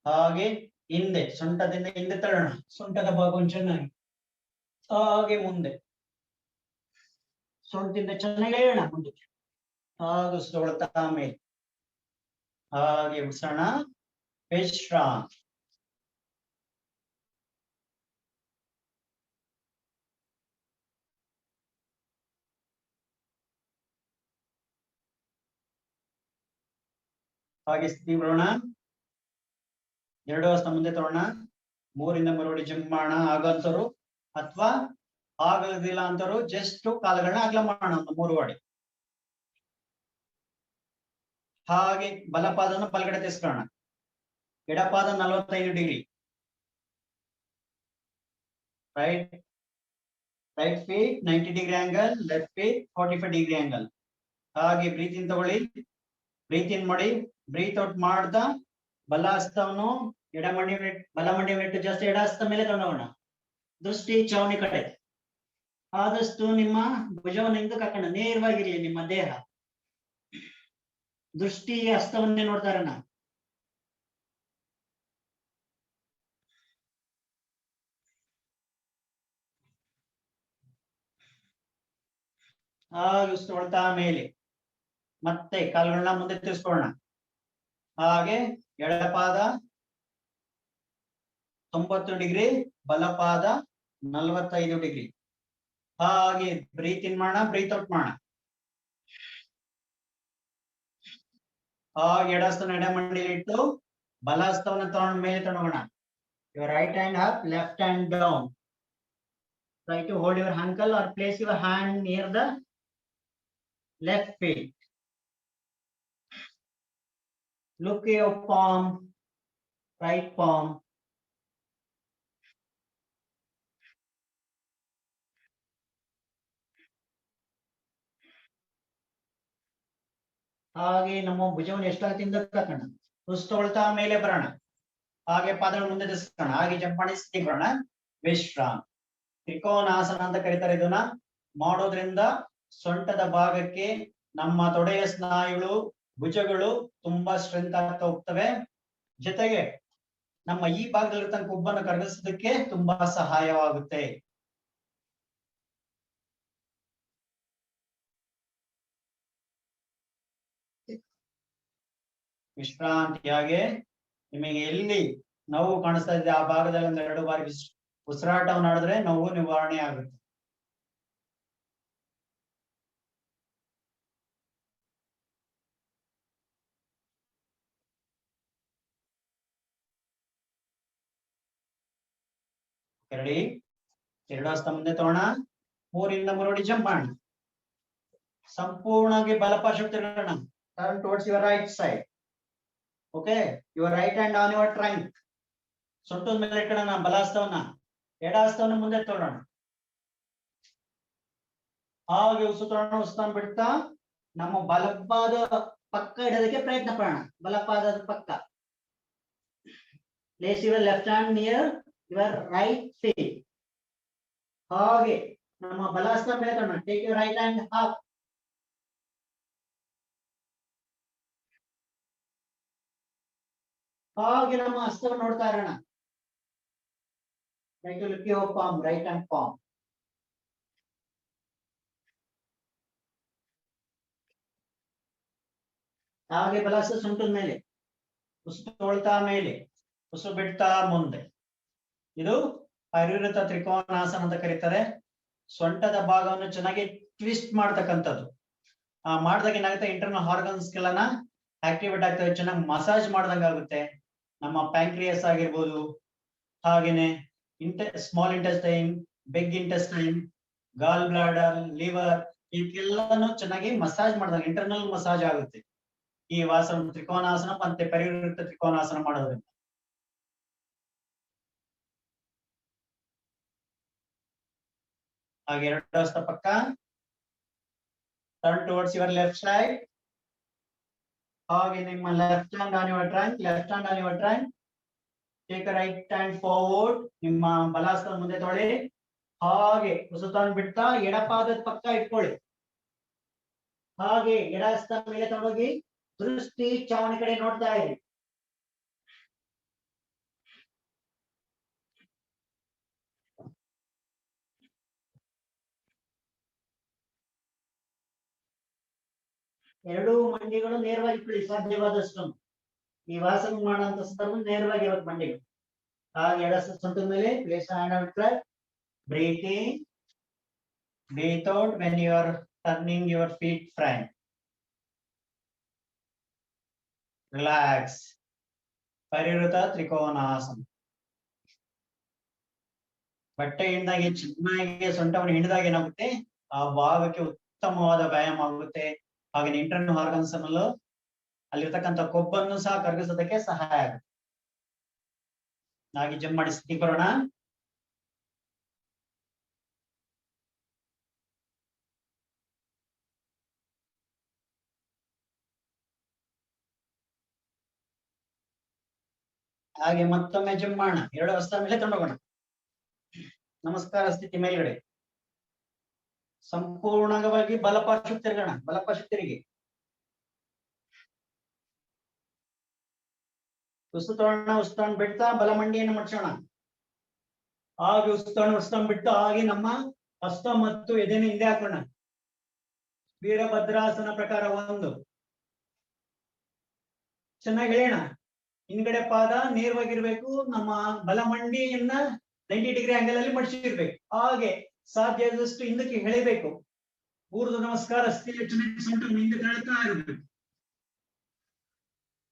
ಹಾಗೆ ಹಿಂದೆ, ಸೊಂಟದಿಂದ ಹಿಂದೆ ತಳ್ಳೋಣ. ಸೊಂಟದ ಭಾಗವನ್ನು ಚೆನ್ನಾಗಿ ಹಾಗೆ ಮುಂದೆ, ಸೊಂಟದಿಂದ ಚೆನ್ನಾಗಿ ಎಳೆಯೋಣ ಮುಂದಕ್ಕೆ. ಹಾಗೆ ತಗೊಳ್ತಾ ಮೇಲೆ ಹಾಗೆ ಬಿಡಿಸೋಣ. ವಿಶ್ರಾಂತಿ. ಹಾಗೆ ಸ್ಥಿತಿ ಬರೋಣ. 2 ಹಸ್ತ ಮುಂದೆ ತಗೋಣ. 3ರಿಂದ ಮರುವಡಿ ಜಂಪ್ ಮಾಡೋಣ. ಆಗಂತರು ಅಥವಾ ಆಗದಿಲ್ಲ ಅಂತರು ಜಸ್ಟ್ ಕಾಲುಗಳನ್ನ ಅಗಲ ಮಾಡೋಣ ಒಂದು 3 ಅಡಿ. ಹಾಗೆ ಬಲಪಾದವನ್ನು ಬಲಗಡೆ ತಿರ್ಸ್ಕೊಳ್ಳೋಣ. ಎಡಪಾದ 45 degree. Right feet 90 degree angle, left feet 45 degree angle. ಹಾಗೆ ಬ್ರೀತ್ ಇನ್ ತಗೊಳ್ಳಿ, ಬ್ರೀತ್ ಇನ್ ಮಾಡಿ, ಬ್ರೀತ್ ಔಟ್ ಮಾಡ್ತಾ ಬಲ ಹಸ್ತವನ್ನು ಬಲ ಮಂಡಿ ಇಟ್ಟು ಜಾಸ್ತಿ ಎಡ ಹಸ್ತ ಮೇಲೆ ತಗೊಂಡೋಗೋಣ. ದೃಷ್ಟಿ ಚಾವಣಿ ಕಡೆ. ಆದಷ್ಟು ನಿಮ್ಮ ಭುಜವನ್ನು ಹಿಂದಕ್ಕೆ ಹಾಕೋಣ. ನೇರವಾಗಿರ್ಲಿ ನಿಮ್ಮ ದೇಹ. ದೃಷ್ಟಿ ಹಸ್ತವನ್ನೇ ನೋಡ್ತಾ ಇರೋಣ. ಹಾಗೆ ಉಸಿರುಕೊಳ್ತಾ ಮೇಲೆ ಮತ್ತೆ ಕಾಲುಗಳನ್ನ ಮುಂದೆ ತಿರ್ಸ್ಕೊಳ್ಳೋಣ. ಹಾಗೆ ಎಡಪಾದ 90 ಡಿಗ್ರಿ, ಬಲಪಾದ 45 ಡಿಗ್ರಿ. ಹಾಗೆ ಬ್ರೀತ್ ಇನ್ ಮಾಡೋಣ, ಬ್ರೀತ್ ಔಟ್ ಮಾಡೋಣ. ಹಾಗೆ ಎಡಹಸ್ತನ ಎಡ ಮಂಡಿಯಲ್ಲಿ ಇಟ್ಟು ಬಲ ಹಸ್ತವನ್ನು ತಗೊಂಡ ಮೇಲೆ ತಗೊಂಡೋಗೋಣ. Your right hand up, left hand down. Try to hold your ankle or place your hand near the left feet. Look at your palm, right palm. ಹಾಗೆ ನಮ್ಮ ಭುಜವನ್ನು ಎಷ್ಟಾಗುತ್ತೆ ಹಿಂದಕ್ಕೆ ಹಾಕೋಣ. ಉಸಿರುಕೊಳ್ತಾ ಮೇಲೆ ಬರೋಣ. ಹಾಗೆ ಪಾದಗಳ ಮುಂದೆ ತಿರ್ಸ್ಕೋಣ. ಹಾಗೆ ಜಂಪ್ ಮಾಡಿ ಸ್ಥಿತಿ ಬರೋಣ. ವಿಶ್ರಾಂತಿ. ತ್ರಿಕೋನಾಸನ ಅಂತ ಕರೀತಾರೆ. ಇದನ್ನ ಮಾಡೋದ್ರಿಂದ ಸೊಂಟದ ಭಾಗಕ್ಕೆ ನಮ್ಮ ತೊಡೆಯ ಸ್ನಾಯುಗಳು, ಭುಜಗಳು ತುಂಬಾ ಸ್ಟ್ರೆಂತ್ ಆಗ್ತಾ ಹೋಗ್ತವೆ. ಜೊತೆಗೆ ನಮ್ಮ ಈ ಭಾಗದಲ್ಲಿರ್ತಕ್ಕ ಕೊಬ್ಬನ್ನು ಕರಗಿಸೋದಕ್ಕೆ ತುಂಬಾ ಸಹಾಯವಾಗುತ್ತೆ. ವಿಶ್ರಾಂತಿಯಾಗೆ ನಿಮಗೆ ಎಲ್ಲಿ ನೋವು ಕಾಣಿಸ್ತಾ ಇದೆ ಆ ಭಾಗದಲ್ಲಿ 2 ಬಾರಿ ಉಸಿರಾಟವನ್ನು ಮಾಡಿದ್ರೆ ನೋವು ನಿವಾರಣೆ ಆಗುತ್ತೆ. ರೆಡಿ? 2 ಹಸ್ತ ಮುಂದೆ ತಗೋಣ. 3ರಿಂದ ಮರುವಡಿ ಜಂಪ್ ಮಾಡೋಣ. ಸಂಪೂರ್ಣವಾಗಿ ಬಲಪಾರ್ಶ್ವಕ್ಕೆ ತಿರುಗೋಣ. Turn towards your right side. Okay, your right hand on your trunk. ಸೊಂಟದ ಮೇಲೆ ಇಟ್ಕೊಳ್ಳೋಣ ಬಲ ಹಸ್ತವನ್ನ. ಎಡ ಹಸ್ತವನ್ನ ಮುಂದೆ ತಗೊಳ್ಳೋಣ. ಹಾಗೆ ಉಸಿರನ್ನು ಬಿಡ್ತಾ ನಮ್ಮ ಬಲಪಾದ ಪಕ್ಕ ಇಡೋದಕ್ಕೆ ಪ್ರಯತ್ನ ಪಡೋಣ. ಬಲಪಾದದ ಪಕ್ಕ. Place your left hand near your right feet. ಹಾಗೆ ನಮ್ಮ ಬಲ ಹಸ್ತ ಮೇಲೆ ತಗೊಳ್ಳೋಣ. Take your right hand up. ಹಾಗೆ ನಮ್ಮ ಹಸ್ತವನ್ನು ನೋಡ್ತಾ ಇರೋಣ. Try to lift your palm, right hand palm. ಹಾಗೆ ಬಲ ಹಸ್ತ ಸೊಂಟದ ಮೇಲೆ. ಉಸಿರುಕೊಳ್ತಾ ಮೇಲೆ, ಉಸಿರು ಬಿಡ್ತಾ ಮುಂದೆ. ಇದು ಪರಿವೃತ ತ್ರಿಕೋನಾಸನ ಅಂತ ಕರೀತಾರೆ. ಸೊಂಟದ ಭಾಗವನ್ನು ಚೆನ್ನಾಗಿ ಟ್ವಿಸ್ಟ್ ಮಾಡ್ತಕ್ಕಂಥದ್ದು. ಮಾಡಿದಾಗ ಏನಾಗುತ್ತೆ, ಇಂಟರ್ನಲ್ ಆರ್ಗನ್ಸ್ಗಳನ್ನ ಆಕ್ಟಿವೇಟ್ ಆಗ್ತವೆ. ಚೆನ್ನಾಗಿ ಮಸಾಜ್ ಮಾಡ್ದಂಗ ಆಗುತ್ತೆ. ನಮ್ಮ ಪ್ಯಾಂಕ್ರಿಯಸ್ ಆಗಿರ್ಬೋದು, ಹಾಗೇನೆ small intestine, big intestine, gall bladder, liver, ಇದೆಲ್ಲಾನು ಚೆನ್ನಾಗಿ ಮಸಾಜ್ ಮಾಡಿದಾಗ ಇಂಟರ್ನಲ್ ಮಸಾಜ್ ಆಗುತ್ತೆ ಈ ತ್ರಿಕೋನಾಸನ ಮತ್ತೆ ಪರಿವೃತ್ತ ತ್ರಿಕೋನಾಸನ ಮಾಡೋದ್ರಿಂದ. ಹಾಗೆ 2 ಹಸ್ತ ಪಕ್ಕ. Turn towards your left side. ಹಾಗೆ ನಿಮ್ಮ left hand on your trunk, left hand on your trunk. Take a right hand forward. ನಿಮ್ಮ ಬಲ ಹಸ್ತ ಮುಂದೆ ತೊಗೊಳ್ಳಿ. ಹಾಗೆ ಉಸಿರನ್ನು ಬಿಡ್ತಾ ಎಡಪಾದದ ಪಕ್ಕ ಇಟ್ಕೊಳ್ಳಿ. ಹಾಗೆ ಎಡ ಹಸ್ತ ಮೇಲೆ ತಗೊಂಡೋಗಿ ದೃಷ್ಟಿ ಚಾವಣಿ ಕಡೆ ನೋಡ್ತಾ ಇರಿ. ಎರಡೂ ಮಂಡಿಗಳು ನೇರವಾಗಿ ಇಟ್ಕೊಳ್ಳಿ ಸಾಧ್ಯವಾದಷ್ಟು. ಈ ವಾಸನ ಮಾಡುವಂತ ಸಂದರ್ಭ ನೇರವಾಗಿ ಇರೋದು ಮಂಡಿಗಳು. ಹಾಗೆ ಎಡ ಸೊಂಟದ ಮೇಲೆ place hand out flat. Breathe in, breathe out when you are turning your feet front. Relax. Parivrta Trikonasana. ಬಟ್ಟೆಯಿಂದಾಗಿ ಚೆನ್ನಾಗಿ ಸೊಂಟವನ್ನು ಹಿಡಿದಾಗ ಏನಾಗುತ್ತೆ, ಆ ಭಾಗಕ್ಕೆ ಉತ್ತಮವಾದ ವ್ಯಾಯಾಮ ಆಗುತ್ತೆ. ಹಾಗೆ ಇಂಟರ್ನಲ್ ಆರ್ಗನ್ಸ್ ಅನ್ನಲು ಅಲ್ಲಿರ್ತಕ್ಕಂಥ ಕೊಬ್ಬನ್ನು ಸಹ ಕರಗಿಸೋದಕ್ಕೆ ಸಹಾಯ ಆಗುತ್ತೆ. ಹಾಗೆ ಜಂಪ್ ಮಾಡಿ ಸ್ಥಿತಿ ಬರೋಣ. ಹಾಗೆ ಮತ್ತೊಮ್ಮೆ ಜಂಪ್ ಮಾಡೋಣ. ಎರಡು ಹಸ್ತ ಮೇಲೆ ತಗೊಂಡೋಗೋಣ. ನಮಸ್ಕಾರ ಸ್ಥಿತಿ ಮೇಲ್ಗಡೆ. ಸಂಪೂರ್ಣವಾಗಿ ಬಲಪಾರ್ಶ್ವ ತಿರುಗೋಣ. ಬಲಪಾರ್ಶ್ವ ತಿರುಗಿ ಉಸ್ತರಣ ಬಿಡ್ತಾ ಬಲ ಮಂಡಿಯನ್ನು ಮಡ್ಸೋಣ. ಹಾಗೆ ಉಸ್ತರಣ ಬಿಟ್ಟು ಹಾಗೆ ನಮ್ಮ ಹಸ್ತ ಮತ್ತು ಎದೆನ ಹಿಂದೆ ಹಾಕೋಣ. ವೀರಭದ್ರಾಸನ ಪ್ರಕಾರ 1. ಚೆನ್ನಾಗಿ ಎಳೆಯೋಣ. ಹಿಂದ್ಗಡೆ ಪಾದ ನೇರವಾಗಿರ್ಬೇಕು. ನಮ್ಮ ಬಲ ಮಂಡಿಯನ್ನ 90 ಡಿಗ್ರಿ ಆಂಗಲ್ ಅಲ್ಲಿ ಮಡಿಸಿರ್ಬೇಕು. ಹಾಗೆ ಸಾಧ್ಯ ಆದಷ್ಟು ಹಿಂದಕ್ಕೆ ಎಳೆಬೇಕು. ಊರ್ಧ್ವ ನಮಸ್ಕಾರ ಸೊಂಟ ಹಿಂದೆ ತಳ್ತಾ ಇರಬೇಕು.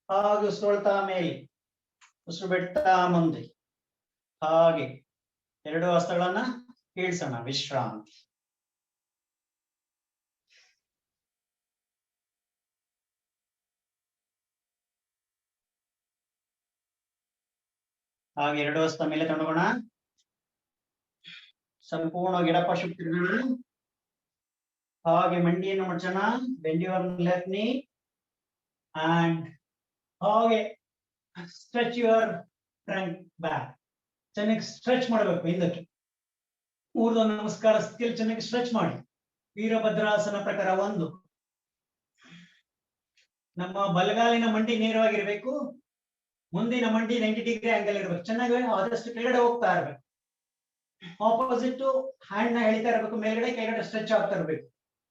ಹಾಗೆ ಉಸಿರೊಳ್ತಾ ಮೇಲೆ, ಉಸಿರು ಬಿಡ್ತಾ ಮುಂದೆ. ಹಾಗೆ ಎರಡು ಹಸ್ತಗಳನ್ನ ಕೀಳ್ಸೋಣ. ವಿಶ್ರಾಂತಿ. ಹಾಗೆ ಎರಡು ಹಸ್ತ ಮೇಲೆ ತಗೊಂಡೋಗೋಣ. ಸಂಪೂರ್ಣವಾಗಿ ಎಡಪಾರ್ಶ್ವ ತಿರುಗೋಣ. ಹಾಗೆ ಮಂಡಿಯನ್ನು ಮಡ್ಚೋಣ. ಬೆಂಡ್ ಯುವರ್ ಲೆಫ್ಟ್ ನೀ ಅಂಡ್ ಹಾಗೆ ಸ್ಟ್ರೆಚ್ ಯುವರ್ ಫ್ರಂಟ್ ಬ್ಯಾಕ್. ಚೆನ್ನಾಗಿ ಸ್ಟ್ರೆಚ್ ಮಾಡಬೇಕು ಹಿಂದಕ್ಕೆ. ಊರ್ಧ್ವ ನಮಸ್ಕಾರ ಸ್ಥಿತಿಯಲ್ಲಿ ಚೆನ್ನಾಗಿ ಸ್ಟ್ರೆಚ್ ಮಾಡಿ. ವೀರಭದ್ರಾಸನ ಪ್ರಕಾರ 1. ನಮ್ಮ ಬಲಗಾಲಿನ ಮಂಡಿ ನೇರವಾಗಿರ್ಬೇಕು. ಮುಂದಿನ ಮಂಡಿ 90 ಡಿಗ್ರಿ ಆಂಗಲ್ ಇರ್ಬೇಕು. ಚೆನ್ನಾಗಿ ಆದಷ್ಟು ಕೆಳಗಡೆ ಹೋಗ್ತಾ ಇರ್ಬೇಕು. ಆಪೋಸಿಟ್ ಹ್ಯಾಂಡ್ ನ ಎಳಿತಾ ಇರ್ಬೇಕು. ಮೇಲ್ಗಡೆ ಕೆಳಗಡೆ ಸ್ಟ್ರೆಚ್ ಆಗ್ತಾ ಇರ್ಬೇಕು.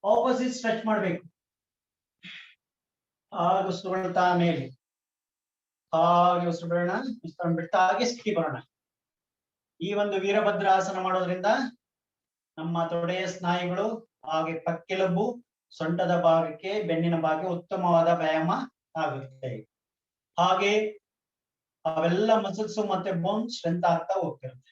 ಆಪೋಸಿಟ್ ಸ್ಟ್ರೆಚ್ ಮಾಡ್ಬೇಕು. ಹಾಗೆ ಉಸಿರುಳ್ತಾ ಮೇಲೆ, ಹಾಗೆ ಉಸಿರು ಬಿಡೋಣ. ಉಸಿರು ಬಿಡ್ತಾ ಹಾಗೆ ಸ್ಥಿತಿ ಬರೋಣ. ಈ ಒಂದು ವೀರಭದ್ರಾಸನ ಮಾಡೋದ್ರಿಂದ ನಮ್ಮ ತೊಡೆಯ ಸ್ನಾಯುಗಳು ಹಾಗೆ ಪಕ್ಕೆಲುಬು, ಸೊಂಟದ ಭಾಗಕ್ಕೆ, ಬೆನ್ನಿನ ಭಾಗಕ್ಕೆ ಉತ್ತಮವಾದ ವ್ಯಾಯಾಮ ಆಗುತ್ತೆ. ಹಾಗೆ ಅವೆಲ್ಲ ಮಸಲ್ಸ್ ಮತ್ತೆ ಬೋನ್ ಸ್ಟ್ರೆಂತ್ ಆಗ್ತಾ ಹೋಗ್ತಿರುತ್ತೆ.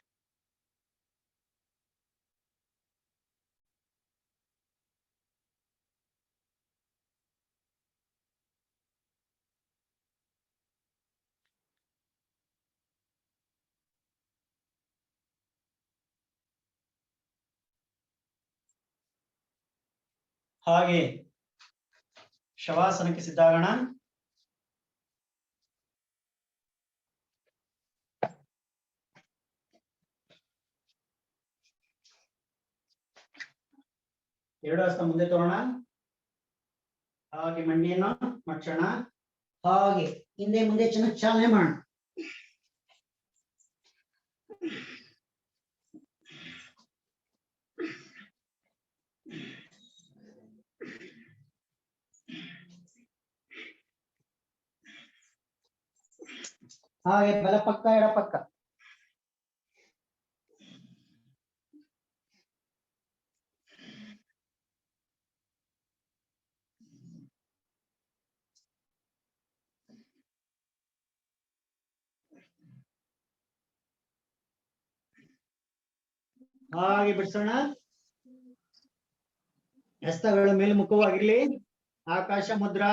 ಹಾಗೆ ಶವಾಸನಕ್ಕೆ ಸಿದ್ಧಾಗೋಣ. ಎರಡು ಹಸ್ತ ಮುಂದೆ ತಗೋಣ. ಹಾಗೆ ಮಂಡಿಯನ್ನು ಮಡ್ಚೋಣ. ಹಾಗೆ ಹಿಂದೆ ಮುಂದೆ ಚೆನ್ನಾಗಿ ಚಾಲನೆ ಮಾಡೋಣ. ಹಾಗೆ ಬಲಪಕ್ಕ ಎಡಪಕ್ಕ. ಹಾಗೆ ಬಿಡಿಸೋಣ. ಹಸ್ತಗಳು ಮೇಲ್ಮುಖವಾಗಿರ್ಲಿ. ಆಕಾಶ ಮುದ್ರಾ.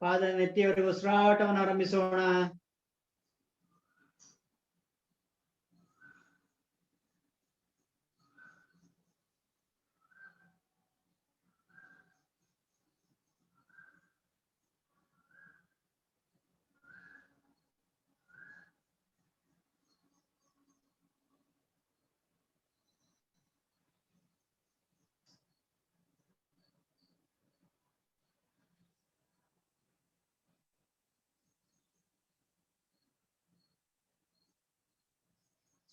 ಪಾದ ನೆತ್ತಿಯವರೆಗೂ ಉಸಿರಾಟವನ್ನು ಆರಂಭಿಸೋಣ.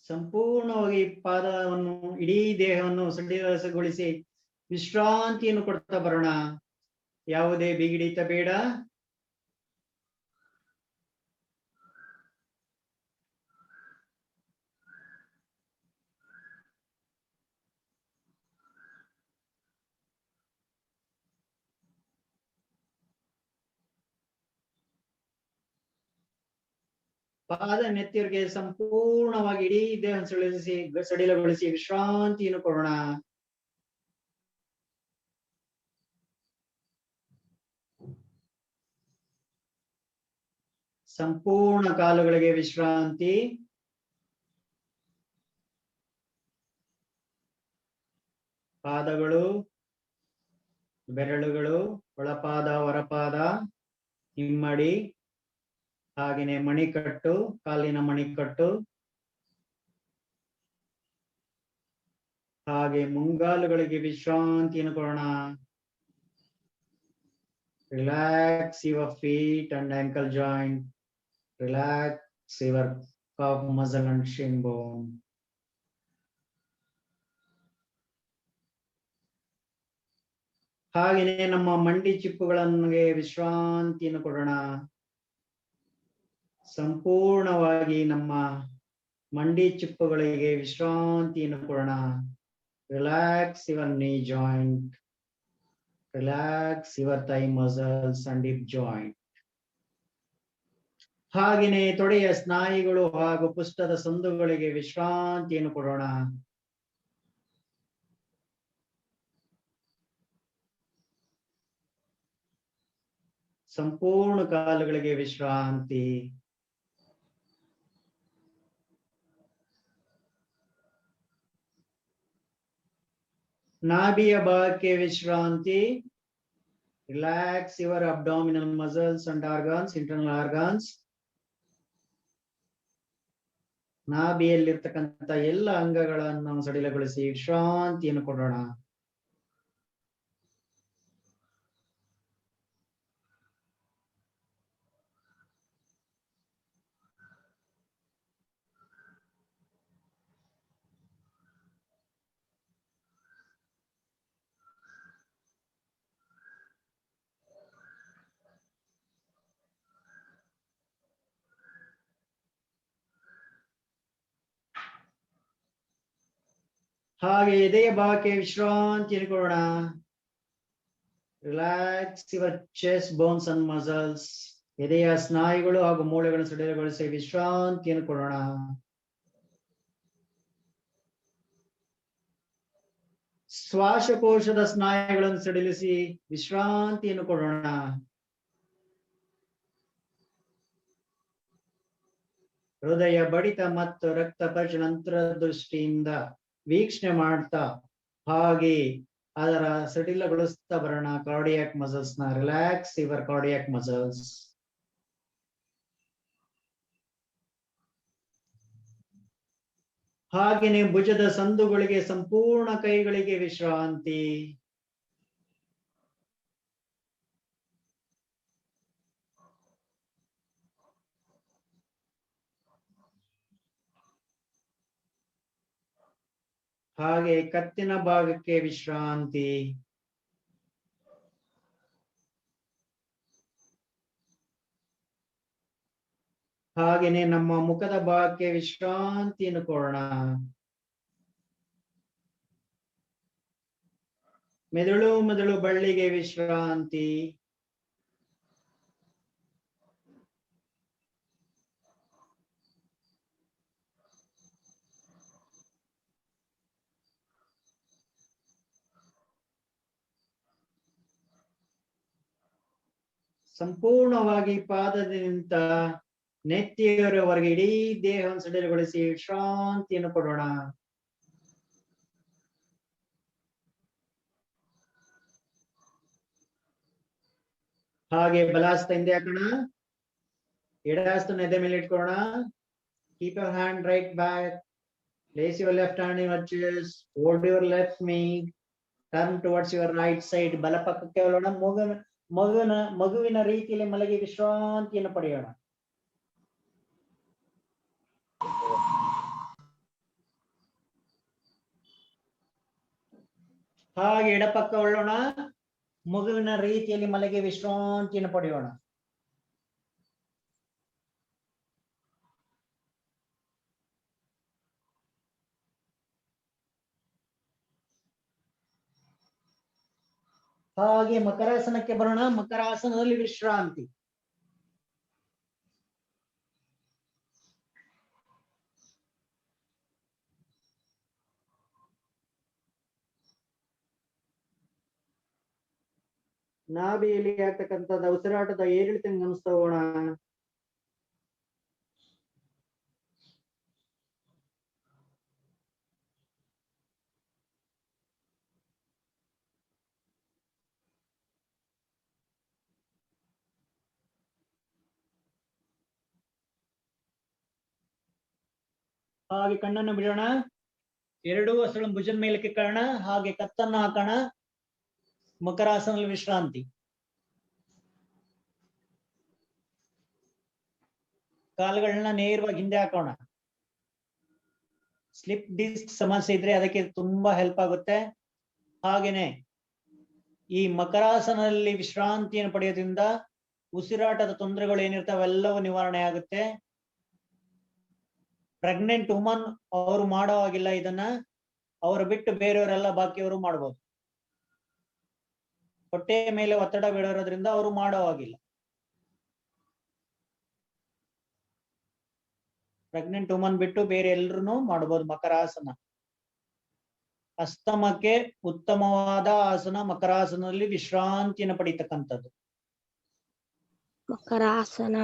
ಸಂಪೂರ್ಣವಾಗಿ ಪಾದವನ್ನು ಇಡೀ ದೇಹವನ್ನು ಸಡಿಲಗೊಳಿಸಿ ವಿಶ್ರಾಂತಿಯನ್ನು ಕೊಡ್ತಾ ಬರೋಣ. ಯಾವುದೇ ಬಿಗಿಡಿತ ಬೇಡ. ಪಾದ ನೆತ್ತಿಯವರಿಗೆ ಸಂಪೂರ್ಣವಾಗಿ ಇಡೀ ದೇಹ ಸಡಿಲಗೊಳಿಸಿ ವಿಶ್ರಾಂತಿಯನ್ನು ಕೊಡೋಣ. ಸಂಪೂರ್ಣ ಕಾಲುಗಳಿಗೆ ವಿಶ್ರಾಂತಿ. ಪಾದಗಳು, ಬೆರಳುಗಳು, ಒಳಪಾದ, ಹೊರಪಾದ, ಹಿಮ್ಮಡಿ, ಹಾಗೇನೆ ಮಣಿಕಟ್ಟು, ಕಾಲಿನ ಮಣಿಕಟ್ಟು, ಹಾಗೆ ಮುಂಗಾಲುಗಳಿಗೆ ವಿಶ್ರಾಂತಿಯನ್ನು ಕೊಡೋಣ. Relax your feet and ankle joint. Relax your calf muscle and shin bone. ಹಾಗೆಯೇ ನಮ್ಮ ಮಂಡಿ ಚಿಪ್ಪುಗಳಿಗೆ ವಿಶ್ರಾಂತಿಯನ್ನು ಕೊಡೋಣ. ಸಂಪೂರ್ಣವಾಗಿ ನಮ್ಮ ಮಂಡಿ ಚಿಪ್ಪುಗಳಿಗೆ ವಿಶ್ರಾಂತಿಯನ್ನು ಕೊಡೋಣ. Relax your knee joint. Relax your thigh muscles and hip joint. ಹಾಗೆಯೇ ತೊಡೆಯ ಸ್ನಾಯುಗಳು ಹಾಗೂ ಪುಷ್ಟದ ಸಂದುಗಳಿಗೆ ವಿಶ್ರಾಂತಿಯನ್ನು ಕೊಡೋಣ. ಸಂಪೂರ್ಣ ಕಾಲುಗಳಿಗೆ ವಿಶ್ರಾಂತಿ. ನಾಭಿಯ ಭಾಗಕ್ಕೆ ವಿಶ್ರಾಂತಿ. Relax your abdominal muscles and organs, internal organs. ನಾಭಿಯಲ್ಲಿರ್ತಕ್ಕಂಥ ಎಲ್ಲ ಅಂಗಗಳನ್ನು ಸಡಿಲಗೊಳಿಸಿ ವಿಶ್ರಾಂತಿಯನ್ನು ಕೊಡೋಣ. ಹಾಗೆ ಎದೆಯ ಭಾಗಕ್ಕೆ ವಿಶ್ರಾಂತಿಯನ್ನು ಕೊಡೋಣ. Relax your chest bones and muscles. ಎದೆಯ ಸ್ನಾಯುಗಳು ಹಾಗೂ ಮೂಳೆಗಳನ್ನು ಸಡಿಲಗೊಳಿಸಿ ವಿಶ್ರಾಂತಿಯನ್ನು ಕೊಡೋಣ. ಶ್ವಾಸಕೋಶದ ಸ್ನಾಯುಗಳನ್ನು ಸಡಿಲಿಸಿ ವಿಶ್ರಾಂತಿಯನ್ನು ಕೊಡೋಣ. ಹೃದಯ ಬಡಿತ ಮತ್ತು ರಕ್ತ ಪರಿಚಲನ ದೃಷ್ಟಿಯಿಂದ ವೀಕ್ಷಣೆ ಮಾಡ್ತಾ ಹಾಗೆ ಅದರ ಸಡಿಲಗೊಳಿಸ್ತಾ ಬರೋಣ. ಕಾರ್ಡಿಯಾಕ್ ಮಸಲ್ಸ್ ನ ರಿಲ್ಯಾಕ್ಸ್ ಯುವರ್ ಕಾರ್ಡಿಯಾಕ್ ಮಸಲ್ಸ್. ಹಾಗೆಯೇ ಭುಜದ ಸಂದುಗಳಿಗೆ ಸಂಪೂರ್ಣ ಕೈಗಳಿಗೆ ವಿಶ್ರಾಂತಿ. ಹಾಗೆ ಕತ್ತಿನ ಭಾಗಕ್ಕೆ ವಿಶ್ರಾಂತಿ. ಹಾಗೆಯೇ ನಮ್ಮ ಮುಖದ ಭಾಗಕ್ಕೆ ವಿಶ್ರಾಂತಿಯನ್ನು ಕೊಡೋಣ. ಮೆದುಳು ಬಳ್ಳಿಗೆ ವಿಶ್ರಾಂತಿ. ಸಂಪೂರ್ಣವಾಗಿ ಪಾದದಿಂದ ನೆತ್ತಿಯವರವರೆಗೆ ಇಡೀ ದೇಹವನ್ನು ಸಡಿಲಗೊಳಿಸಿ ವಿಶ್ರಾಂತಿಯನ್ನು ಕೊಡೋಣ. ಹಾಗೆ ಬಲಹಸ್ತ ಹಿಂದೆ ಹಾಕೋಣ. ಎಡಹಸ್ತನ ಎದೆ ಮೇಲೆ ಇಟ್ಕೊಳ್ಳೋಣ. Keep your hand right back. Place your left hand in your chest. Hold your left knee. Turn towards your right side. ಬಲಪಕ್ಕಕ್ಕೆ ಹೋಗೋಣ. ಮಗುವಿನ ರೀತಿಯಲ್ಲಿ ಮಲಗಿ ವಿಶ್ರಾಂತಿಯನ್ನು ಪಡೆಯೋಣ. ಹಾಗೆ ಎಡಪಕ್ಕ ಒಳ್ಳೋಣ, ಮಗುವಿನ ರೀತಿಯಲ್ಲಿ ಮಲಗಿ ವಿಶ್ರಾಂತಿಯನ್ನು ಪಡೆಯೋಣ. ಹಾಗೆ ಮಕರಾಸನಕ್ಕೆ ಬರೋಣ. ಮಕರಾಸನದಲ್ಲಿ ವಿಶ್ರಾಂತಿ. ನಾಭಿಯಲ್ಲಿ ಆಗ್ತಕ್ಕಂಥದ್ದು ಉಸಿರಾಟದ ಏರಿಳಿತ ಗಮನಿಸ್ತಾ ಹೋಗೋಣ. ಹಾಗೆ ಕಣ್ಣನ್ನು ಬಿಡೋಣ. ಎರಡೂ ಹಸ್ತುಗಳನ್ನು ಭುಜದ ಮೇಲಕ್ಕೆ ಕಾರಣ. ಹಾಗೆ ಕತ್ತನ್ನು ಹಾಕೋಣ. ಮಕರಾಸನದಲ್ಲಿ ವಿಶ್ರಾಂತಿ. ಕಾಲುಗಳನ್ನ ನೇರವಾಗಿ ಹಿಂದೆ ಹಾಕೋಣ. ಸ್ಲಿಪ್ ಡಿಸ್ಕ್ ಸಮಸ್ಯೆ ಇದ್ರೆ ಅದಕ್ಕೆ ತುಂಬಾ ಹೆಲ್ಪ್ ಆಗುತ್ತೆ. ಹಾಗೇನೆ ಈ ಮಕರಾಸನದಲ್ಲಿ ವಿಶ್ರಾಂತಿಯನ್ನು ಪಡೆಯೋದ್ರಿಂದ ಉಸಿರಾಟದ ತೊಂದರೆಗಳು ಏನಿರ್ತಾವೆ ಅವೆಲ್ಲವೂ ನಿವಾರಣೆ ಆಗುತ್ತೆ. ಪ್ರೆಗ್ನೆಂಟ್ ವುಮನ್ ಅವರು ಮಾಡೋ ಹಾಗಿಲ್ಲ ಇದನ್ನ, ಅವರು ಬಿಟ್ಟು ಬೇರೆಯವರೆಲ್ಲ ಬಾಕಿಯವರು ಮಾಡ್ಬೋದು. ಹೊಟ್ಟೆಯ ಮೇಲೆ ಒತ್ತಡ ಬೀಳೋದ್ರಿಂದ ಅವರು ಮಾಡೋ ಹಾಗಿಲ್ಲ. ಪ್ರೆಗ್ನೆಂಟ್ ವುಮನ್ ಬಿಟ್ಟು ಬೇರೆ ಎಲ್ರು ಮಾಡ್ಬೋದು ಮಕರಾಸನ. ಅಸ್ತಮಕ್ಕೆ ಉತ್ತಮವಾದ ಆಸನ ಮಕರಾಸನದಲ್ಲಿ ವಿಶ್ರಾಂತಿಯನ್ನು ಪಡೀತಕ್ಕಂಥದ್ದು.
ಮಕರಾಸನ.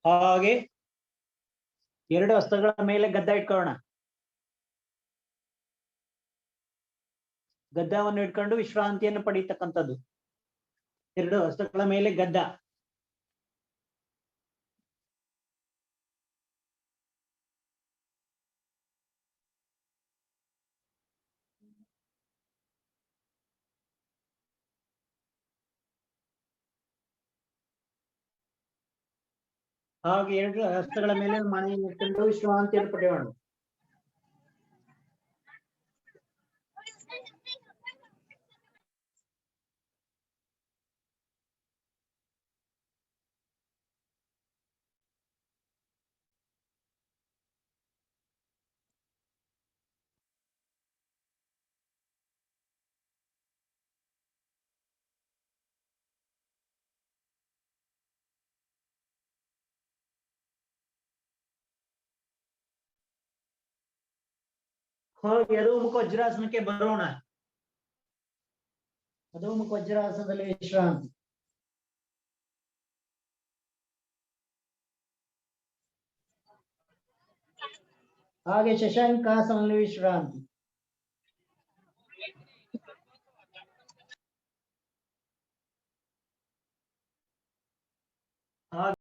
ಹಾಗೆ ಎರಡು ಹಸ್ತಗಳ ಮೇಲೆ ಗದ್ದ ಇಟ್ಕೊಳ್ಳೋಣ. ಗದ್ದವನ್ನು ಇಟ್ಕೊಂಡು ವಿಶ್ರಾಂತಿಯನ್ನು ಪಡೀತಕ್ಕಂಥದ್ದು. ಎರಡು ಹಸ್ತಗಳ ಮೇಲೆ ಗದ್ದ. ಹಾಗೆ ಎರಡು ಹಸ್ತಗಳ ಮೇಲೆ ಮನೆಯನ್ನು ಇಟ್ಕೊಂಡು ವಿಶ್ರಾಂತಿಯನ್ನು ಪಡೆಯೋಣ. ಹಾಗೆ ಅಧೋಮುಖ ವಜ್ರಾಸನಕ್ಕೆ ಬರೋಣ. ಅಧೋಮುಖ ವಜ್ರಾಸನದಲ್ಲಿ ವಿಶ್ರಾಂತಿ. ಹಾಗೆ ಶಶಾಂಕಾಸನದಲ್ಲಿ ವಿಶ್ರಾಂತಿ. ಹಾಗೆ